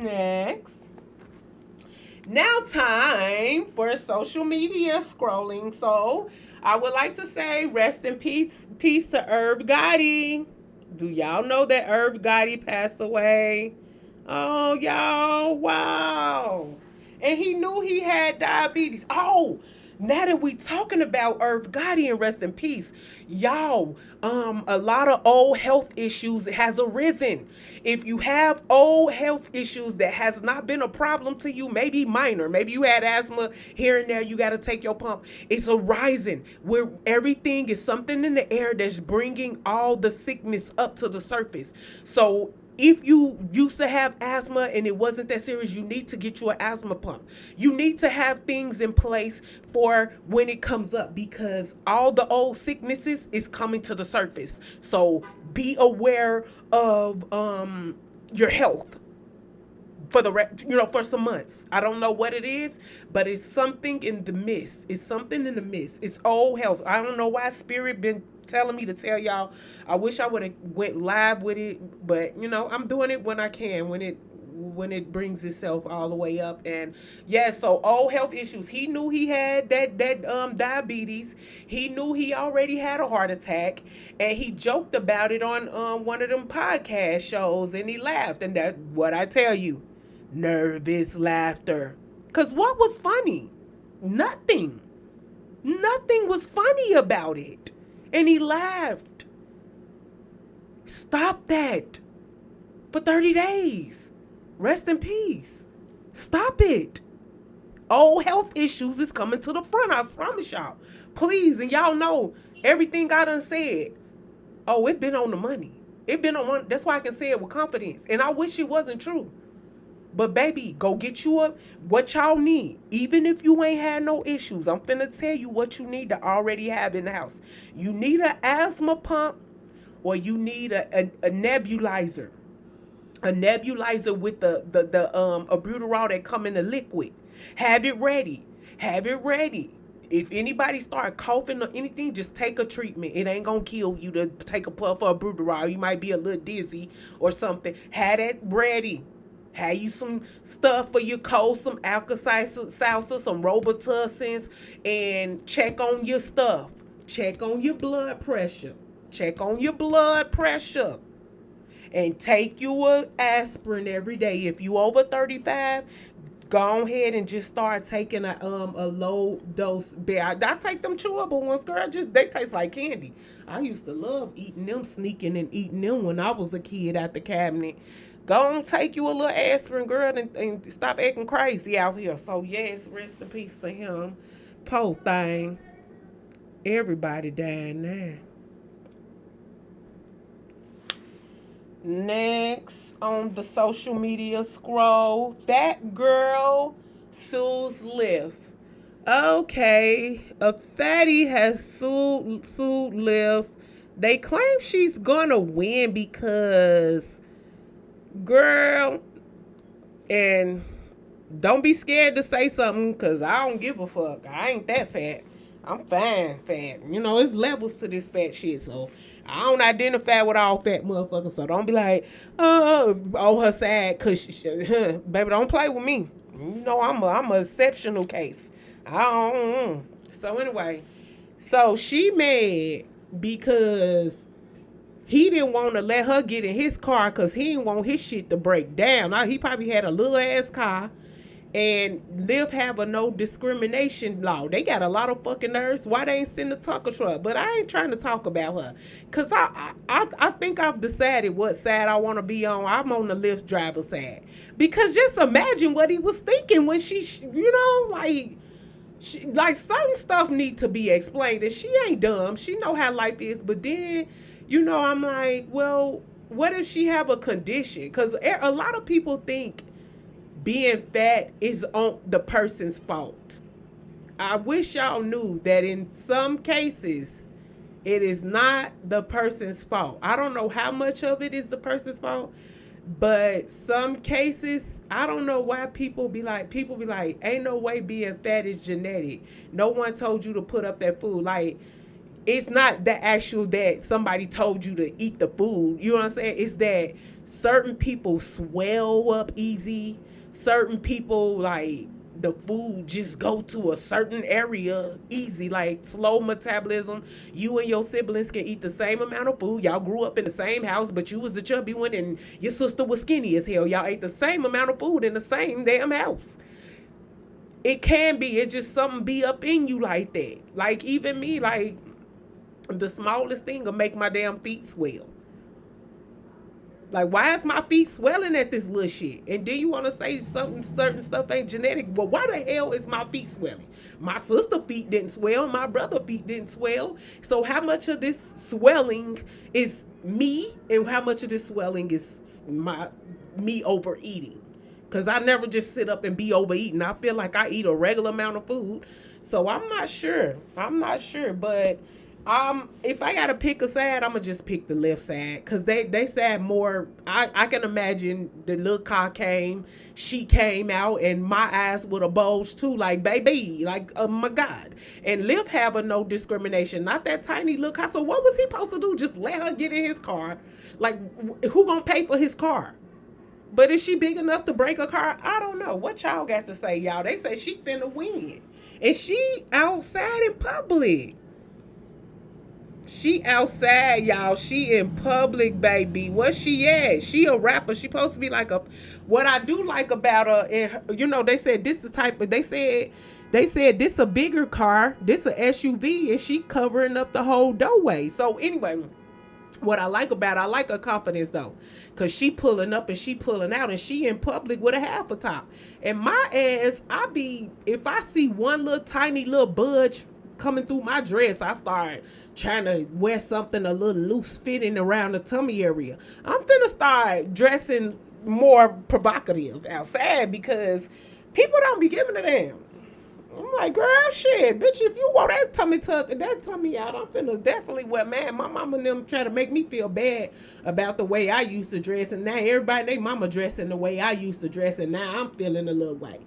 Next. Now time for social media scrolling. So I would like to say rest in peace to Irv Gotti. Do y'all know that Irv Gotti passed away? Oh, y'all, wow. And he knew he had diabetes. Oh, now that we talking about Irv Gotti and rest in peace, y'all, a lot of old health issues has arisen. If you have old health issues that has not been a problem to you, maybe minor, maybe you had asthma here and there, you got to take your pump. It's arising where everything is something in the air that's bringing all the sickness up to the surface. So if you used to have asthma and it wasn't that serious, you need to get you an asthma pump. You need to have things in place for when it comes up because all the old sicknesses is coming to the surface. So be aware of your health for for some months. I don't know what it is, but it's something in the mist. It's something in the mist. It's old health. I don't know why spirit been telling me to tell y'all. I wish I would have went live with it, but I'm doing it when I can, when it brings itself all the way up. And yeah, so old health issues. He knew he had that diabetes. He knew he already had a heart attack, and he joked about it on one of them podcast shows, and he laughed. And that's what I tell you, nervous laughter. Cause what was funny? Nothing. Nothing was funny about it, and he laughed. Stop that for 30 days. Rest in peace. Stop it. Old health issues is coming to the front. I promise y'all. Please, and y'all know everything I done said. Oh, it been on the money. It been on one. That's why I can say it with confidence. And I wish it wasn't true. But baby, go get you what y'all need. Even if you ain't had no issues, I'm finna tell you what you need to already have in the house. You need an asthma pump, or you need a nebulizer. A nebulizer with the albuterol that come in a liquid. Have it ready. Have it ready. If anybody start coughing or anything, just take a treatment. It ain't gonna kill you to take a puff or a Bruderol. You might be a little dizzy or something. Have that ready. Have you some stuff for your cold, some Alka-Seltzer, some Robitussin, and check on your stuff. Check on your blood pressure. Check on your blood pressure. And take your aspirin every day. If you over 35, go ahead and just start taking a low dose bear. I take them chewable ones, girl. Just they taste like candy. I used to love eating them, sneaking and eating them when I was a kid at the cabinet. Go on, take you a little aspirin, girl, and stop acting crazy out here. So yes, rest in peace to him. Po thing. Everybody dying now. Next on the social media scroll, that girl sues Lyft. Okay, a fatty has sued Lyft. They claim she's gonna win because, girl, and don't be scared to say something because I don't give a fuck. I ain't that fat. I'm fine fat. You know, it's levels to this fat shit. So I don't identify with all fat motherfuckers. So don't be like, oh, on her side. Because, baby, don't play with me. You know, I'm a exceptional case. I don't. So anyway, so she mad because he didn't want to let her get in his car because he didn't want his shit to break down. Now, he probably had a little ass car. And Lyft have a no discrimination law. They got a lot of fucking nerves. Why they ain't send a taco truck? But I ain't trying to talk about her. Because I think I've decided what side I want to be on. I'm on the Lyft driver side. Because just imagine what he was thinking when she, you know, like certain stuff need to be explained. And she ain't dumb. She know how life is. But then, you know, I'm like, well, what if she have a condition? Because a lot of people think being fat is on the person's fault. I wish y'all knew that in some cases, it is not the person's fault. I don't know how much of it is the person's fault, but some cases, I don't know why people be like, ain't no way being fat is genetic. No one told you to put up that food. Like, it's not the actual that somebody told you to eat the food. You know what I'm saying? It's that certain people swell up easy. Certain people, like, the food just go to a certain area easy, like slow metabolism. You and your siblings can eat the same amount of food. Y'all grew up in the same house, but you was the chubby one and your sister was skinny as hell. Y'all ate the same amount of food in the same damn house. It can be. It's just something be up in you like that. Like, even me, like, the smallest thing will make my damn feet swell. Like, why is my feet swelling at this little shit? And then you want to say something, certain stuff ain't genetic. Well, why the hell is my feet swelling? My sister's feet didn't swell. My brother's feet didn't swell. So how much of this swelling is me, and how much of this swelling is me overeating? Because I never just sit up and be overeating. I feel like I eat a regular amount of food. So I'm not sure. But if I gotta pick a side, I'm gonna just pick the left side because they side more. I can imagine the little car she came out, and my eyes would have bulged too, like, baby, like, oh my God. And Lyft have a no discrimination, not that tiny little car. So what was he supposed to do? Just let her get in his car? Like, who gonna pay for his car? But is she big enough to break a car? I don't know. What y'all got to say, y'all? They say she finna win, and she outside in public. She outside, y'all. She in public, baby. What's she at? She a rapper. She supposed to be like a. What I do like about her, and you know, they said this the type of. They said this a bigger car. This a SUV, and she covering up the whole doorway. So anyway, what I like about her, I like her confidence though, cause she pulling up and she pulling out, and she in public with a half a top. And my ass, if I see one little tiny little budge coming through my dress, I start trying to wear something a little loose fitting around the tummy area. I'm finna start dressing more provocative outside because people don't be giving a damn. I'm like, girl, shit, bitch, if you want that tummy tuck and that tummy out, I'm finna definitely wear mine. My mama and them try to make me feel bad about the way I used to dress, and now everybody, they mama dressing the way I used to dress, and now I'm feeling a little way.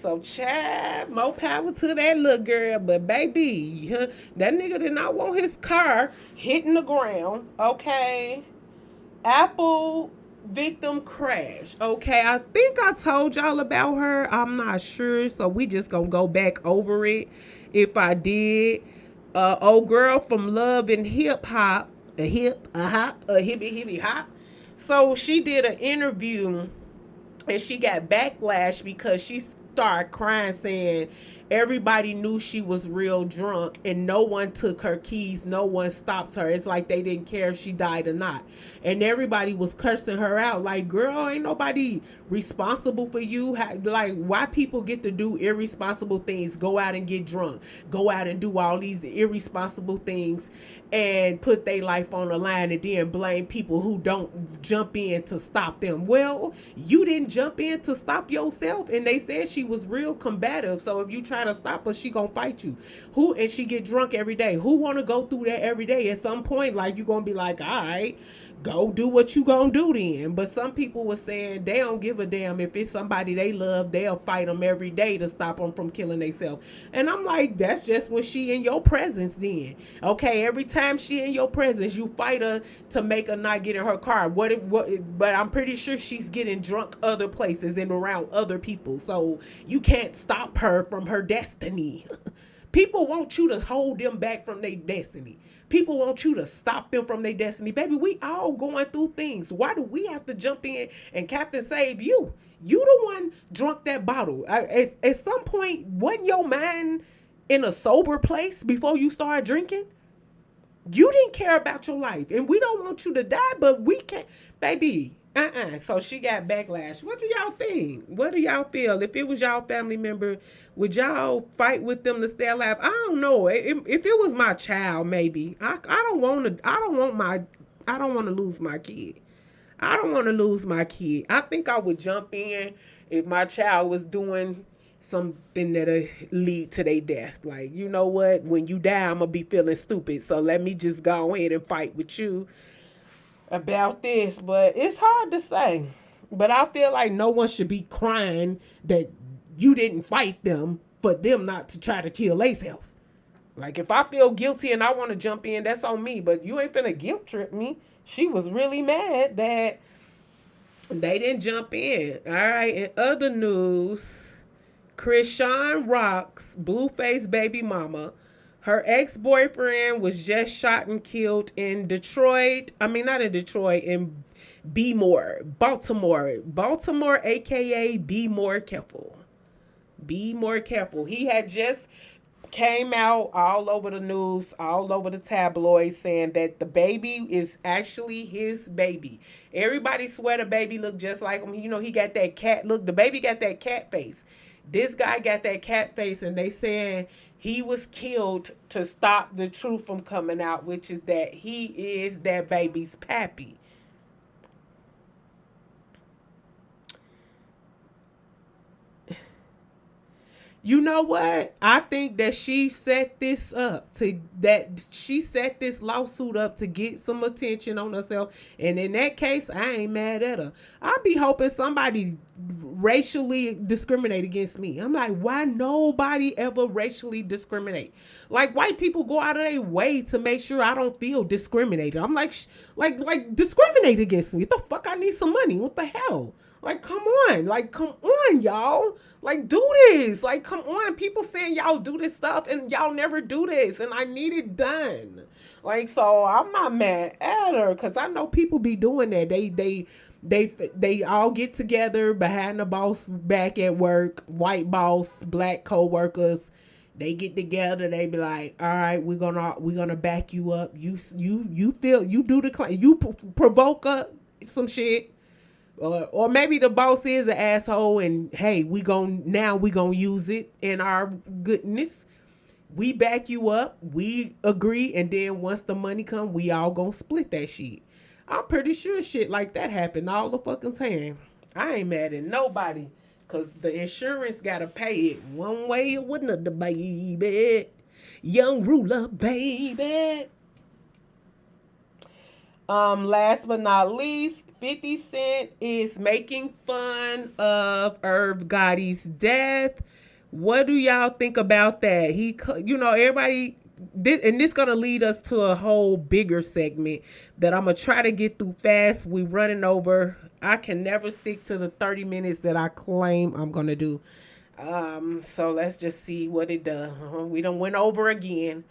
So, Chad, more power to that little girl. But, baby, that nigga did not want his car hitting the ground. Okay. Apple victim crash. Okay. I think I told y'all about her. I'm not sure. So, we just gonna go back over it if I did. Old girl from Love and Hip Hop. A hippie hop. So, she did an interview and she got backlash because she started crying saying everybody knew she was real drunk and no one took her keys, no one stopped her. It's like they didn't care if she died or not, and everybody was cursing her out like, girl, ain't nobody responsible for you. Like, why people get to do irresponsible things, go out and get drunk, go out and do all these irresponsible things and put their life on the line and then blame people who don't jump in to stop them. Well, you didn't jump in to stop yourself, and they said she was real combative. So if you try to stop her, she gonna fight you. Who and she get drunk every day. Who want to go through that every day? At some point, like, you gonna be like, all right, go do what you gonna do then. But some people were saying they don't give a damn if it's somebody they love, they'll fight them every day to stop them from killing themselves. And I'm like, that's just when she in your presence then. Okay, every time she in your presence, you fight her to make her not get in her car. But I'm pretty sure she's getting drunk other places and around other people. So you can't stop her from her destiny. People want you to hold them back from their destiny. People want you to stop them from their destiny. Baby, we all going through things. Why do we have to jump in and Captain save you? You the one drunk that bottle. At some point, wasn't your mind in a sober place before you started drinking? You didn't care about your life. And we don't want you to die, but we can't. Baby, so she got backlash. What do y'all think? What do y'all feel? If it was y'all family member, would y'all fight with them to stay alive? I don't know. If it was my child, maybe. I don't want to. I don't want to lose my kid. I don't want to lose my kid. I think I would jump in if my child was doing something that'll lead to their death. Like, you know what? When you die, I'm gonna be feeling stupid. So let me just go ahead and fight with you about this. But it's hard to say. But I feel like no one should be crying that you didn't fight them for them not to try to kill themselves. Like, if I feel guilty and I want to jump in, that's on me. But you ain't finna guilt trip me. She was really mad that they didn't jump in. All right. In other news, Krishan Rock's Blueface baby mama, her ex-boyfriend was just shot and killed in Detroit. I mean, not in Detroit, in Baltimore, aka Be More Careful. Be more careful. He had just came out all over the news, all over the tabloids, saying that the baby is actually his baby. Everybody swear the baby look just like him. You know, he got that cat look. The baby got that cat face. This guy got that cat face, and they saying he was killed to stop the truth from coming out, which is that he is that baby's pappy. You know what? I think that she set this lawsuit up to get some attention on herself. And in that case, I ain't mad at her. I'd be hoping somebody racially discriminate against me. I'm like, why nobody ever racially discriminate? Like, white people go out of their way to make sure I don't feel discriminated. I'm like, like discriminate against me. What the fuck? I need some money. What the hell? Like, come on. Like, come on, y'all. Like, do this. Like, come on. People saying y'all do this stuff and y'all never do this. And I need it done. Like, so I'm not mad at her because I know people be doing that. They all get together behind the boss back at work, white boss, black co-workers. They get together. They be like, "All right, we're gonna back you up. You feel you do the claim. You provoke some shit, or maybe the boss is an asshole, and hey, we gonna use it in our goodness. We back you up. We agree, and then once the money come, we all gonna split that shit. I'm pretty sure shit like that happen all the fucking time. I ain't mad at nobody, cause the insurance gotta pay it one way or another, baby. Young ruler, baby. Last but not least, 50 Cent is making fun of Irv Gotti's death. What do y'all think about that? Everybody, and this gonna lead us to a whole bigger segment that I'm gonna try to get through fast. We running over. I can never stick to the 30 minutes that I claim I'm gonna do. So let's just see what it does. We done went over again.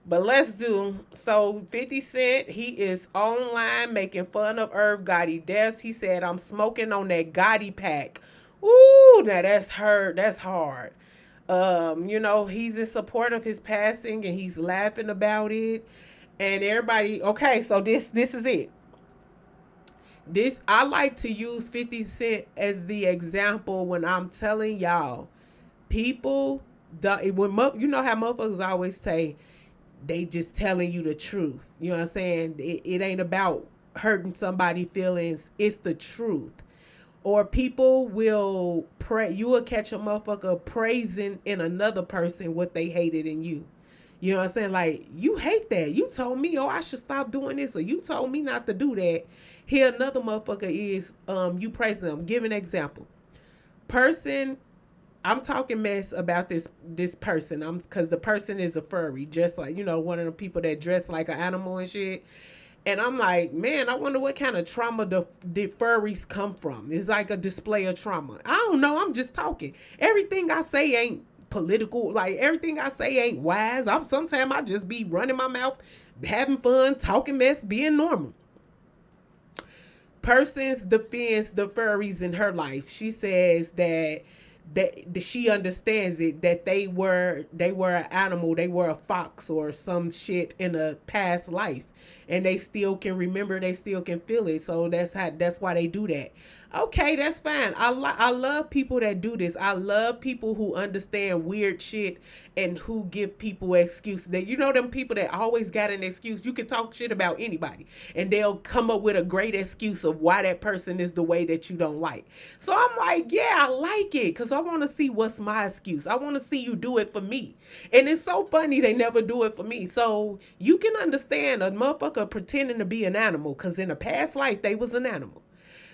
But let's do. So 50 Cent, he is online making fun of Irv Gotti deaths. He said, I'm smoking on that Gotti pack. Ooh, now that's hurt. That's hard. He's in support of his passing and he's laughing about it. And everybody, okay, so this is it. This I like to use 50 Cent as the example when I'm telling y'all, people, you know how motherfuckers always say, they just telling you the truth. You know what I'm saying? It ain't about hurting somebody's feelings. It's the truth. Or people will pray. You will catch a motherfucker praising in another person what they hated in you. You know what I'm saying? Like, you hate that. You told me, oh, I should stop doing this, or you told me not to do that. Here another motherfucker is you praising them. Give an example. Person, I'm talking mess about this person. Because the person is a furry, just like one of the people that dress like an animal and shit. And I'm like, man, I wonder what kind of trauma the furries come from. It's like a display of trauma. I don't know. I'm just talking. Everything I say ain't political. Like everything I say ain't wise. Sometimes I just be running my mouth, having fun, talking mess, being normal. Persons defends the furries in her life. She says that she understands it, that they were an animal, they were a fox or some shit in a past life, and they still can remember, they still can feel it. So that's why they do that. Okay, that's fine. I love people that do this. I love people who understand weird shit and who give people excuses. That them people that always got an excuse. You can talk shit about anybody and they'll come up with a great excuse of why that person is the way that you don't like. So I'm like, yeah, I like it because I want to see what's my excuse. I want to see you do it for me. And it's so funny they never do it for me. So you can understand a motherfucker pretending to be an animal because in a past life they was an animal.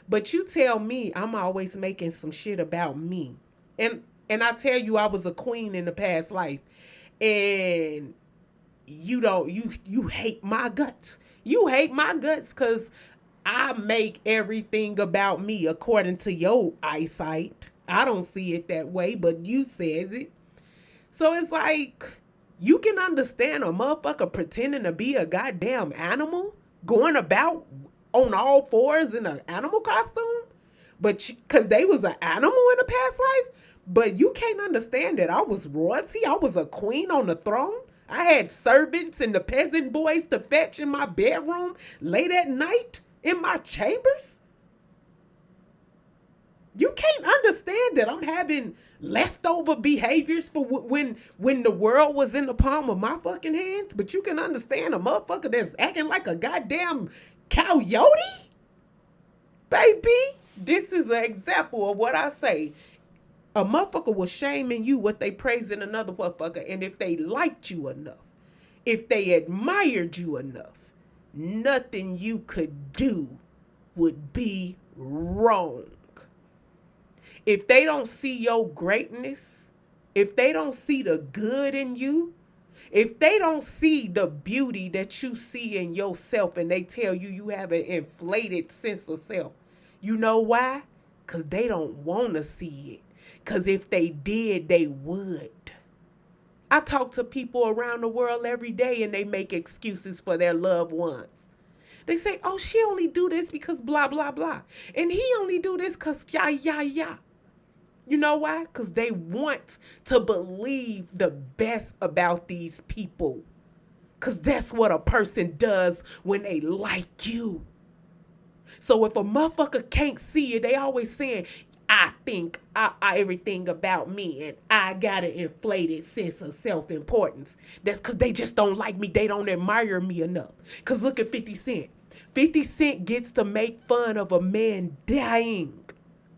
But you tell me I'm always making some shit about me. And I tell you I was a queen in the past life. And you hate my guts. You hate my guts cuz I make everything about me according to your eyesight. I don't see it that way, but you says it. So it's like you can understand a motherfucker pretending to be a goddamn animal going about on all fours in an animal costume, but because they was an animal in a past life, but you can't understand that I was royalty. I was a queen on the throne. I had servants and the peasant boys to fetch in my bedroom late at night in my chambers. You can't understand that I'm having leftover behaviors for when the world was in the palm of my fucking hands, but you can understand a motherfucker that's acting like a goddamn coyote? Baby, this is an example of what I say. A motherfucker will shame in you what they praise in another motherfucker, and if they liked you enough, if they admired you enough, nothing you could do would be wrong. If they don't see your greatness, if they don't see the good in you, if they don't see the beauty that you see in yourself and they tell you you have an inflated sense of self, you know why? Because they don't want to see it. Because if they did, they would. I talk to people around the world every day and they make excuses for their loved ones. They say, oh, she only do this because blah, blah, blah. And he only do this because yah. You know why? Because they want to believe the best about these people. Because that's what a person does when they like you. So if a motherfucker can't see it, they always saying, I think everything about me and I got an inflated sense of self-importance. That's because they just don't like me. They don't admire me enough. Because look at 50 Cent. 50 Cent gets to make fun of a man dying.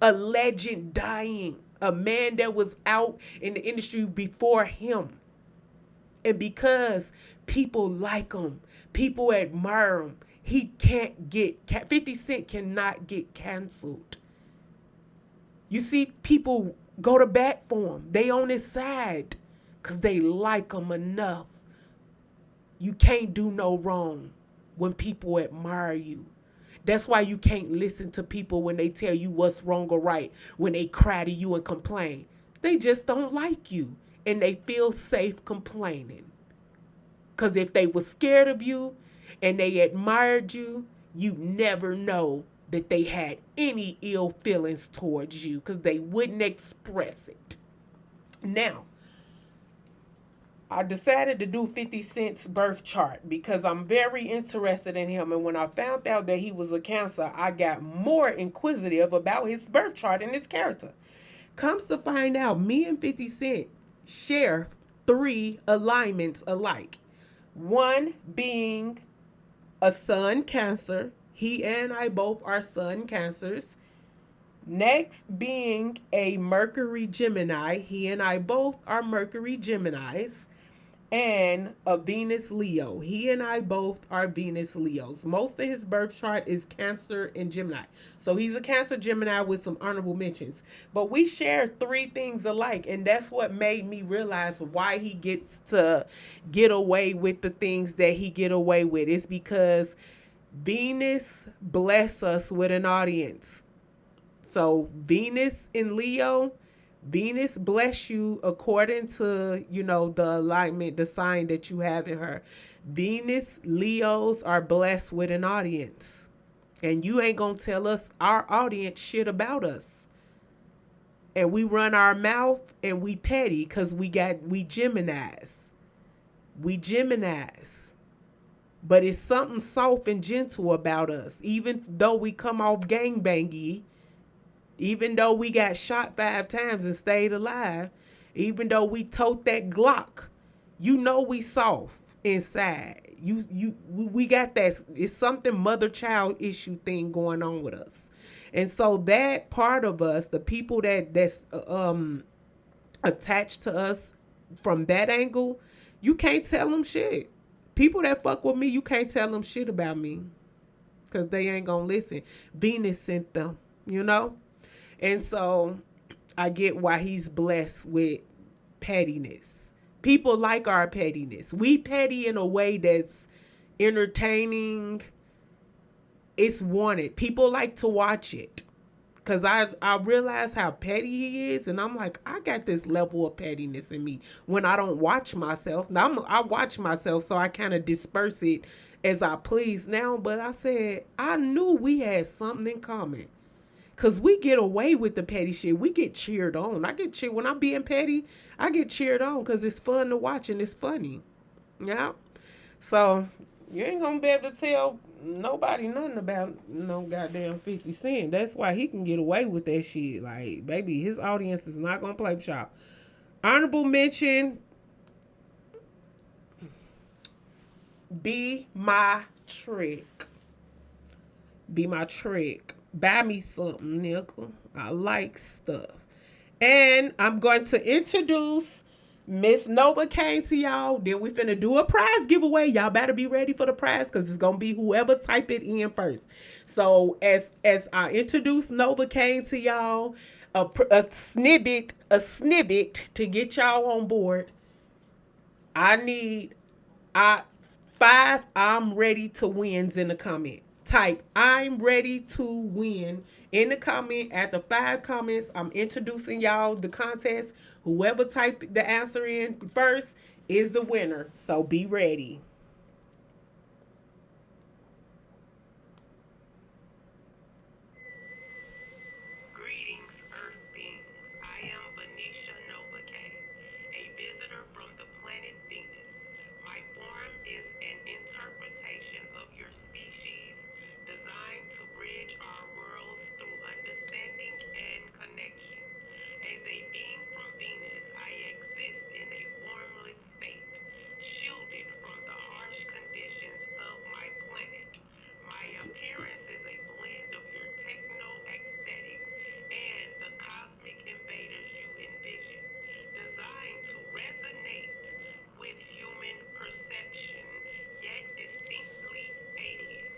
A legend dying. A man that was out in the industry before him. And because people like him, people admire him, He can't get 50 Cent cannot get canceled. You see people go to bat for him. They on his side cuz they like him enough. You can't do no wrong when people admire you. That's why you can't listen to people when they tell you what's wrong or right, when they cry to you and complain. They just don't like you and they feel safe complaining. Because if they were scared of you and they admired you, you never know that they had any ill feelings towards you because they wouldn't express it. Now, I decided to do 50 Cent's birth chart because I'm very interested in him. And when I found out that he was a Cancer, I got more inquisitive about his birth chart and his character. Comes to find out, me and 50 Cent share three alignments alike. One being a sun Cancer. He and I both are sun Cancers. Next being a Mercury Gemini. He and I both are Mercury Geminis. And a Venus Leo. He and I both are Venus Leos. Most of his birth chart is Cancer and Gemini. So he's a Cancer Gemini with some honorable mentions. But we share three things alike. And that's what made me realize why he gets to get away with the things that he get away with. It's because Venus bless us with an audience. So Venus in Leo, Venus bless you according to, the alignment, the sign that you have in her. Venus Leos are blessed with an audience. And you ain't gonna tell us our audience shit about us. And we run our mouth and we petty because we Geminis. We Geminis. But it's something soft and gentle about us. Even though we come off gangbangy, even though we got shot 5 times and stayed alive, even though we tote that Glock, we soft inside. We got that. It's something mother child issue thing going on with us, and so that part of us, the people that's attached to us from that angle, you can't tell them shit. People that fuck with me, you can't tell them shit about me because they ain't gonna listen. Venus sent them, you know. And so I get why he's blessed with pettiness. People like our pettiness. We petty in a way that's entertaining. It's wanted. People like to watch it. Cause I realize how petty he is, and I'm like, I got this level of pettiness in me when I don't watch myself. Now I watch myself, so I kind of disperse it as I please now. But I said I knew we had something in common. Cause we get away with the petty shit. We get cheered on. I get cheered when I'm being petty. I get cheered on because it's fun to watch and it's funny. Yeah. So you ain't gonna be able to tell nobody nothing about no goddamn 50 Cent. That's why he can get away with that shit. Like, baby, his audience is not gonna play shop. Honorable mention, be my trick. Be my trick. Buy me something, nickel. I like stuff. And I'm going to introduce Miss Nova Kane to y'all. Then we finna do a prize giveaway. Y'all better be ready for the prize because it's gonna be whoever type it in first. So as I introduce Nova Kane to y'all, a snippet to get y'all on board. I need I 5 I'm ready to wins in the comment. Type I'm ready to win in the comment. After 5 comments, I'm introducing y'all the contest. Whoever type the answer in first is the winner. So be ready. Greetings, Earth beings. I am Venicia Novacay, a visitor from the planet Venus. My form is an interpretation of your species, designed to bridge our worlds through understanding and connection. As a being from Venus, I exist in a formless state, shielded from the harsh conditions of my planet. My appearance is a blend of your techno aesthetics and the cosmic invaders you envision, designed to resonate with human perception, yet distinctly alien.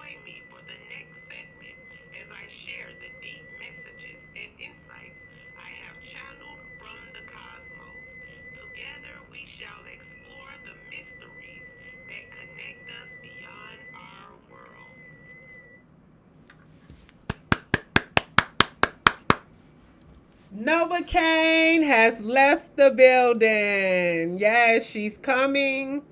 join me for the next segment as I share the deep messages and insights I have channeled from the cosmos. Together we shall explore the mysteries that connect us beyond our world. Nova Kane has left the building. Yes, she's coming.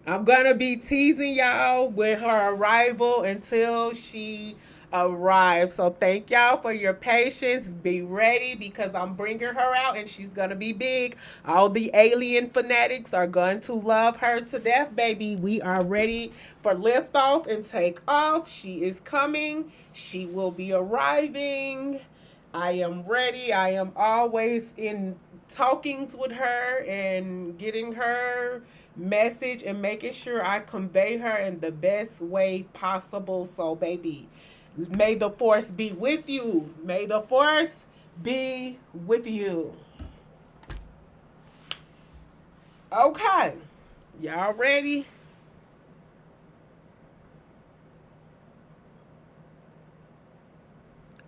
I'm gonna be teasing y'all with her arrival until she arrives. So thank y'all for your patience. Be ready because I'm bringing her out and she's gonna be big. All the alien fanatics are going to love her to death, baby. We are ready for liftoff and take off. She is coming. She will be arriving. I am ready. I am always in talkings with her and getting her message and making sure I convey her in the best way possible. So, baby, may the force be with you. May the force be with you. Okay. Y'all ready?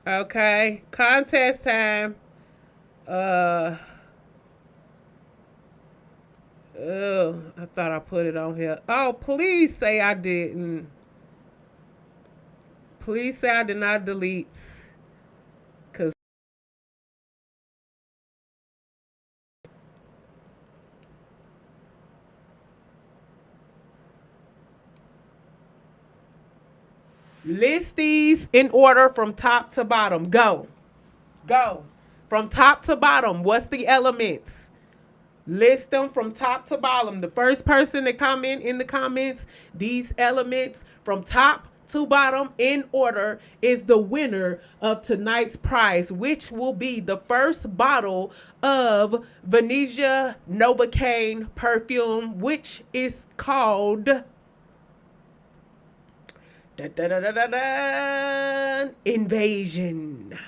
Okay. Contest time. Uh Oh, I thought I put it on here. Oh, please say I didn't. Please say I did not delete. Cause list these in order from top to bottom. Go. Go. From top to bottom. What's the elements? List them from top to bottom. The first person to comment in the comments, these elements from top to bottom in order is the winner of tonight's prize, which will be the first bottle of Venicia Novocaine perfume, which is called Invasion.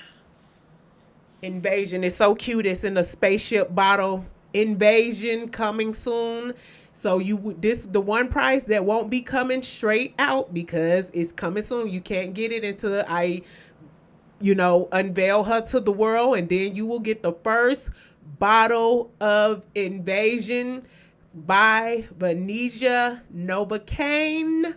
Invasion is so cute. It's in a spaceship bottle. Invasion coming soon. So this the one price that won't be coming straight out because it's coming soon. You can't get it until I unveil her to the world, and then you will get the first bottle of Invasion by Venicia Novocaine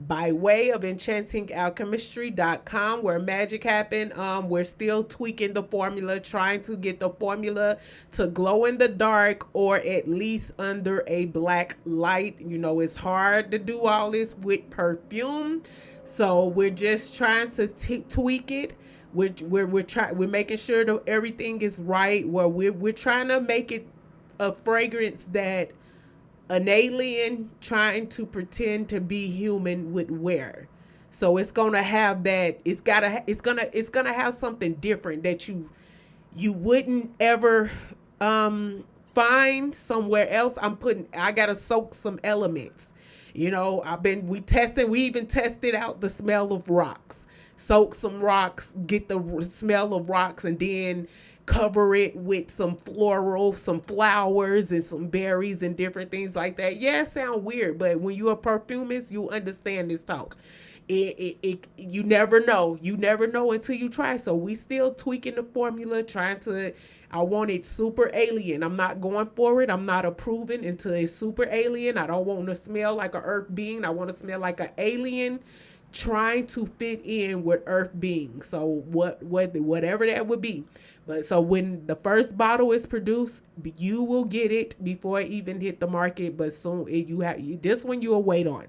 by way of enchantingalchemistry.com, where magic happened. We're still tweaking the formula, trying to get the formula to glow in the dark or at least under a black light. It's hard to do all this with perfume, so we're just trying to tweak it. We're making sure that everything is right. Where we're trying to make it a fragrance that an alien trying to pretend to be human would wear. So it's gonna have that. It's gonna have something different that you wouldn't ever find somewhere else. I gotta soak some elements. We even tested out the smell of rocks. Soak some rocks, get the smell of rocks, and then cover it with some floral, some flowers, and some berries and different things like that. Yeah, it sounds weird, but when you're a perfumist, you understand this talk. You never know. You never know until you try. So we still tweaking the formula, trying to. I want it super alien. I'm not going for it. I'm not approving until it's super alien. I don't want to smell like an earth being. I want to smell like an alien trying to fit in with earth beings. So whatever that would be. But so when the first bottle is produced, you will get it before it even hit the market. But soon you have this one you'll wait on.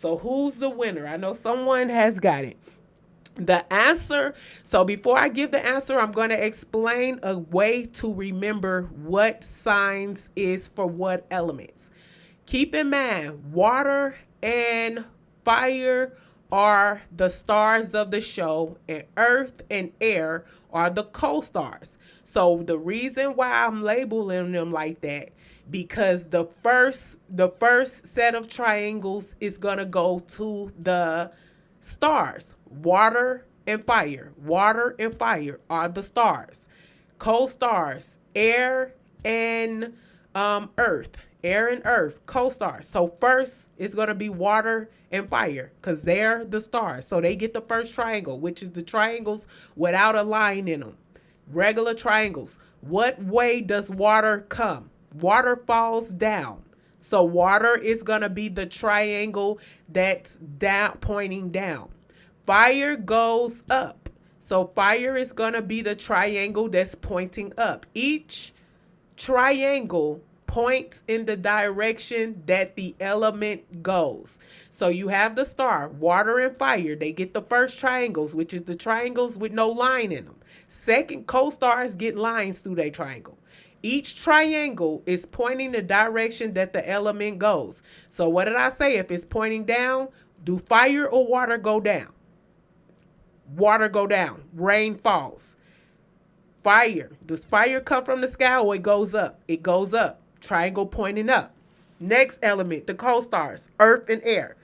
So who's the winner? I know someone has got it. The answer. So before I give the answer, I'm going to explain a way to remember what signs is for what elements. Keep in mind, water and fire are the stars of the show, and earth and air are the co-stars. So the reason why I'm labeling them like that, because the first set of triangles is gonna go to the stars. Water and fire. Water and fire are the stars. Co-stars, air and earth air and earth, co-stars. So first it's going to be water and fire because they're the stars. So they get the first triangle, which is the triangles without a line in them. Regular triangles. What way does water come? Water falls down. So water is going to be the triangle that's down, pointing down. Fire goes up. So fire is going to be the triangle that's pointing up. Each triangle points in the direction that the element goes. So you have the star, water and fire. They get the first triangles, which is the triangles with no line in them. Second, co-stars get lines through their triangle. Each triangle is pointing the direction that the element goes. So what did I say? If it's pointing down, do fire or water go down? Water go down. Rain falls. Fire. Does fire come from the sky or it goes up? It goes up. Triangle pointing up. Next element, the co-stars, earth and air.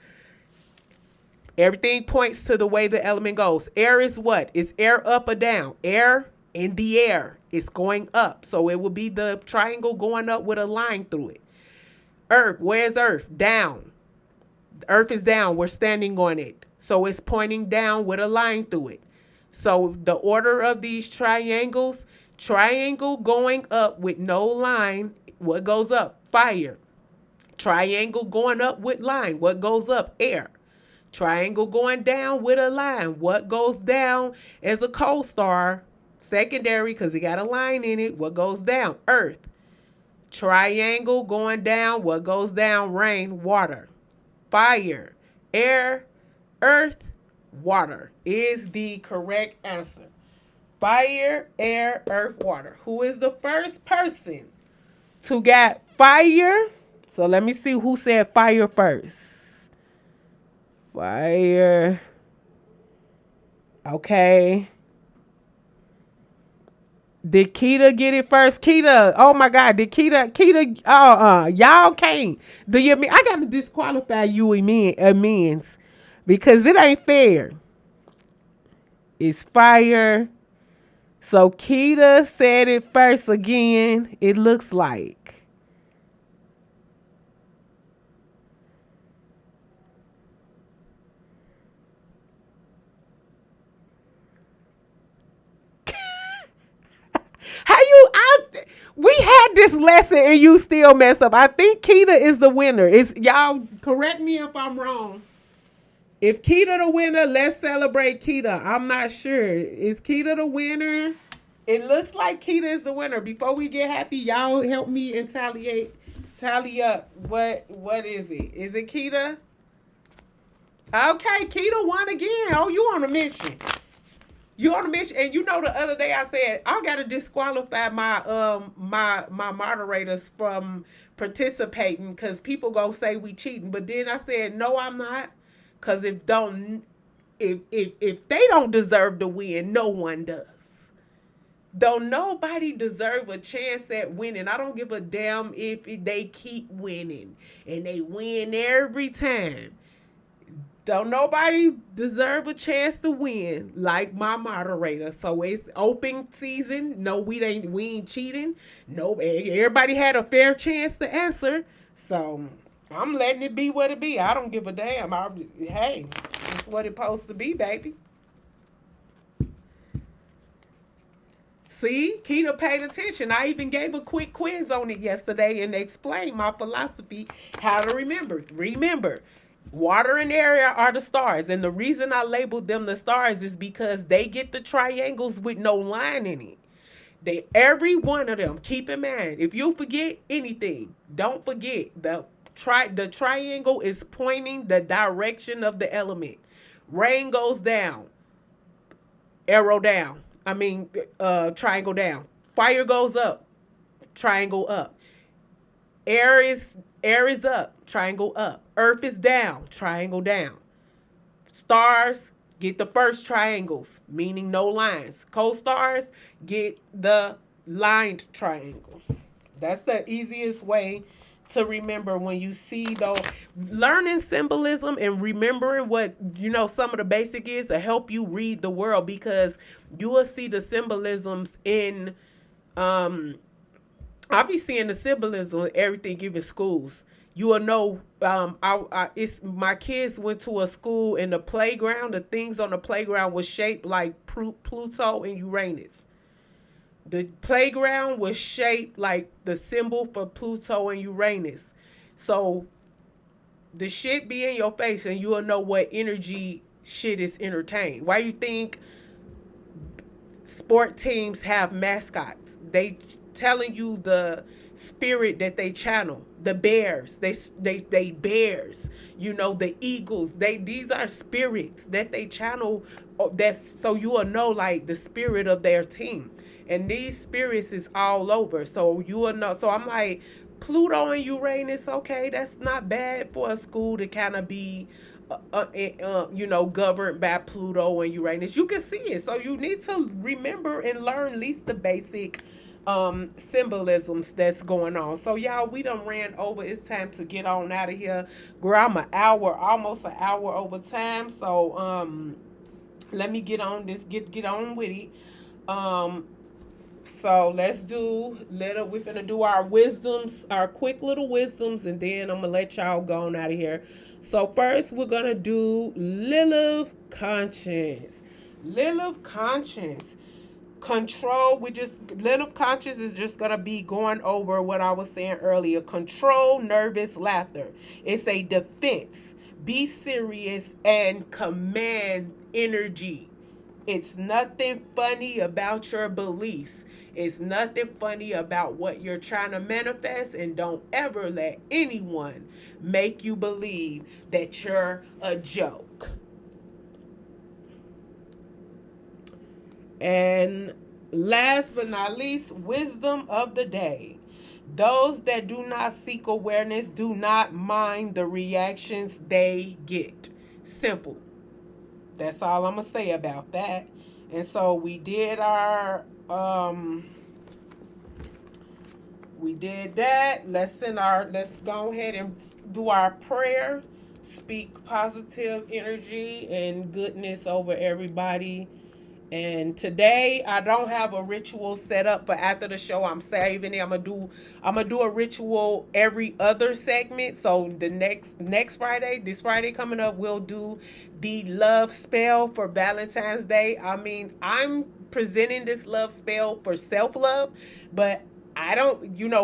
Everything points to the way the element goes. Air is what? Is air up or down? Air in the air. It's going up. So it will be the triangle going up with a line through it. Earth. Where's earth? Down. Earth is down. We're standing on it. So it's pointing down with a line through it. So the order of these triangles, triangle going up with no line, what goes up? Fire. Triangle going up with line, what goes up? Air. Triangle going down with a line, what goes down as a co-star? Secondary, because it got a line in it, what goes down? Earth. Triangle going down, what goes down? Rain, water. Fire, air, earth, water is the correct answer. Fire, air, earth, water. Who is the first person to get fire? So let me see who said fire first. Fire. Okay. Did Keita get it first? Keita, oh my God, did Keita, y'all can't. Do you mean I gotta disqualify you amens because it ain't fair. It's fire. So Keita said it first again, it looks like. How you out? We had this lesson and you still mess up. I think Keita is the winner. Is y'all correct me if I'm wrong. If Keita the winner, let's celebrate Keita. I'm not sure. Is Keita the winner? It looks like Keita is the winner. Before we get happy, y'all help me and tally up. What is it? Is it Keita? Okay, Keita won again. Oh, you on a mission. You on a mission, and you know the other day I said I gotta disqualify my moderators from participating because people gonna say we cheating. But then I said no, I'm not, because if they don't deserve to win, no one does. Don't nobody deserve a chance at winning. I don't give a damn if they keep winning and they win every time. Don't nobody deserve a chance to win like my moderator. So it's open season. No, we ain't cheating. No, everybody had a fair chance to answer. So I'm letting it be what it be. I don't give a damn. Hey, it's what it's supposed to be, baby. See, Keita paid attention. I even gave a quick quiz on it yesterday and explained my philosophy, how to remember. Remember, water and air are the stars. And the reason I labeled them the stars is because they get the triangles with no line in it. Every one of them, keep in mind, if you forget anything, don't forget the triangle is pointing the direction of the element. Rain goes down, arrow down. Triangle down. Fire goes up, triangle up. Air is up, triangle up. Earth is down, triangle down. Stars get the first triangles, meaning no lines. Co-stars get the lined triangles. That's the easiest way to remember when you see though. Learning symbolism and remembering what some of the basic is to help you read the world, because you will see the symbolisms in I be seeing the symbolism of everything given schools. You will know. It's my kids went to a school in the playground. The things on the playground was shaped like Pluto and Uranus. The playground was shaped like the symbol for Pluto and Uranus. So the shit be in your face, and you'll know what energy shit is entertained. Why you think sport teams have mascots? They telling you the spirit that they channel. The bears, they bears. You know, the eagles. These are spirits that they channel. That's so you will know like the spirit of their team. And these spirits is all over. So you will know. So I'm like, Pluto and Uranus, okay, that's not bad for a school to kind of be, governed by Pluto and Uranus. You can see it. So you need to remember and learn at least the basic symbolisms that's going on. So y'all, we done ran over. It's time to get on out of here. Girl, I'm an hour, almost an hour over time. So let me get on this, get on with it. Um, so let's do little. We're gonna do our wisdoms, our quick little wisdoms, and then I'm gonna let y'all go on out of here. So first, we're gonna do Lilith conscience. Lilith conscience. Control. We just Lilith conscience is just gonna be going over what I was saying earlier. Control nervous laughter. It's a defense. Be serious and command energy. It's nothing funny about your beliefs. It's nothing funny about what you're trying to manifest, and don't ever let anyone make you believe that you're a joke. And last but not least, wisdom of the day. Those that do not seek awareness do not mind the reactions they get. Simple. That's all I'm gonna say about that. And so we did that. Let's go ahead and do our prayer. Speak positive energy and goodness over everybody. And today I don't have a ritual set up for after the show. I'm saving it. I'm gonna do a ritual every other segment. So the next Friday, this Friday coming up, we'll do the love spell for Valentine's Day. I mean, I'm presenting this love spell for self-love, but I don't,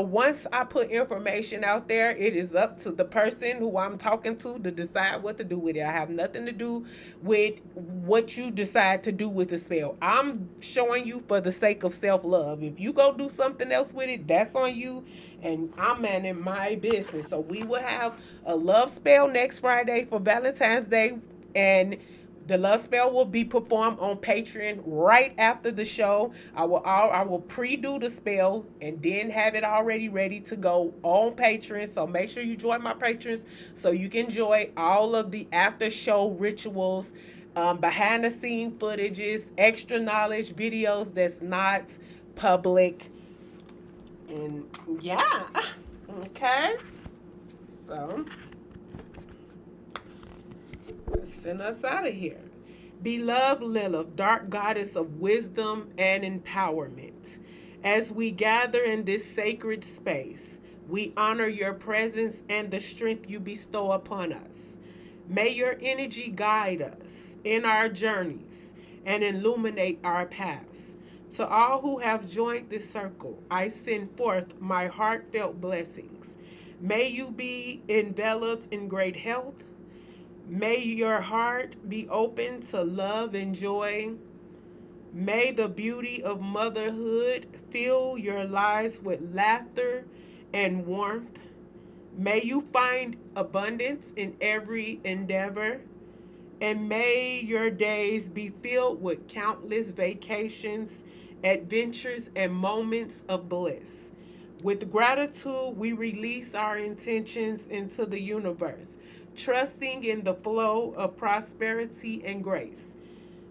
once I put information out there, it is up to the person who I'm talking to decide what to do with it. I have nothing to do with what you decide to do with the spell. I'm showing you for the sake of self love. If you go do something else with it, that's on you, and I'm manning my business. So we will have a love spell next Friday for Valentine's Day, and the love spell will be performed on Patreon right after the show. I will pre-do the spell and then have it already ready to go on Patreon. So make sure you join my patrons so you can enjoy all of the after show rituals, behind the scene footages, extra knowledge videos that's not public, and yeah, okay. So send us out of here. Beloved Lilith, dark goddess of wisdom and empowerment, as we gather in this sacred space, we honor your presence and the strength you bestow upon us. May your energy guide us in our journeys and illuminate our paths. To all who have joined this circle, I send forth my heartfelt blessings. May you be enveloped in great health. May your heart be open to love and joy. May the beauty of motherhood fill your lives with laughter and warmth. May you find abundance in every endeavor. And may your days be filled with countless vacations, adventures, and moments of bliss. With gratitude, we release our intentions into the universe, trusting in the flow of prosperity and grace.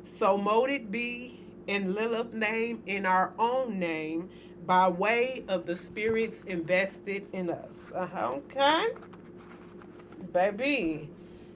So mote it be in Lilith's name, in our own name, by way of the spirits invested in us. Okay, baby.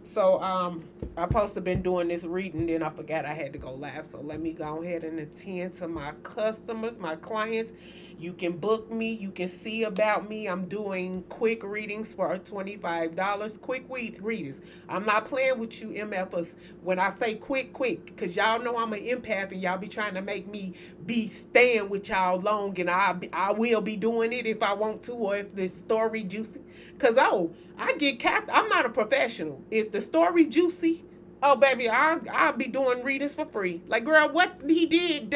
So I supposed to been doing this reading, then I forgot I had to go live. So let me go ahead and attend to my customers, my clients. You can book me. You can see about me. I'm doing quick readings for $25. Quick readings. I'm not playing with you MFers when I say quick, because y'all know I'm an empath and y'all be trying to make me be staying with y'all long, and I will be doing it if I want to, or if the story juicy. Cause I get capped. I'm not a professional. If the story juicy, oh baby, I'll be doing readings for free. Like girl, what he did,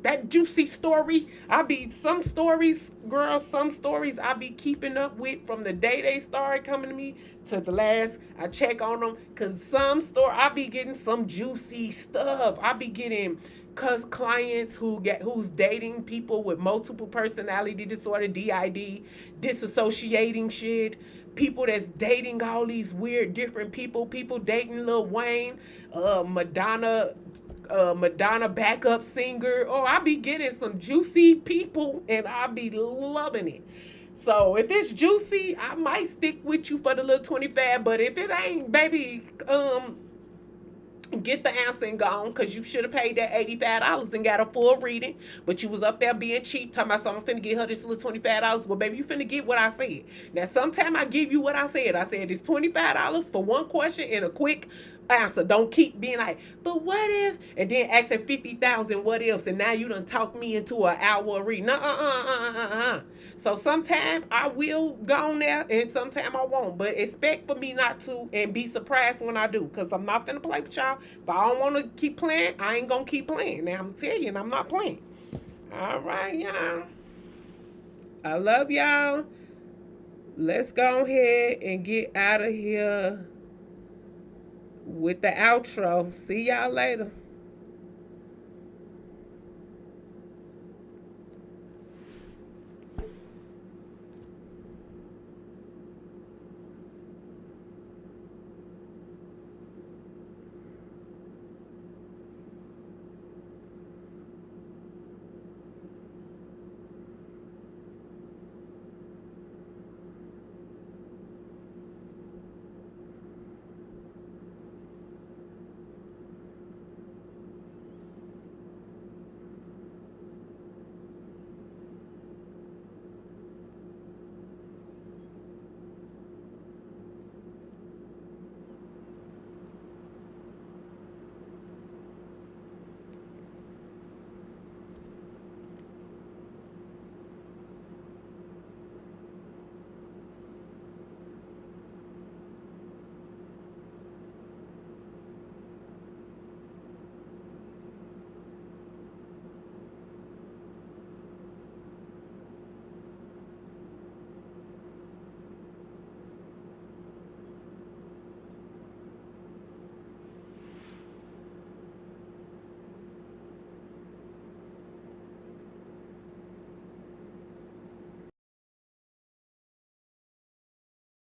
that juicy story. I be some stories, girl, some stories I be keeping up with from the day they started coming to me to the last I check on them. Cause some story I be getting some juicy stuff. I be getting cause clients who's dating people with multiple personality disorder, DID, disassociating shit, people that's dating all these weird different people dating Lil Wayne, Madonna backup singer. Oh, I be getting some juicy people and I be loving it. So if it's juicy, I might stick with you for the little 25. But if it ain't, baby, get the answer and gone because you should have paid that $85 and got a full reading. But you was up there being cheap, talking about something, I'm finna get her this little $25. Well, baby, you finna get what I said. Now, sometime I give you what I said. I said it's $25 for one question and a quick answer. Don't keep being like, but what if? And then asking 50,000 what ifs, and now you done talk me into an hour reading. So sometime I will go on there and sometime I won't. But expect for me not to and be surprised when I do. Because I'm not finna play with y'all. If I don't want to keep playing, I ain't gonna keep playing. Now I'm telling you, I'm not playing. All right, y'all. I love y'all. Let's go ahead and get out of here with the outro. See y'all later.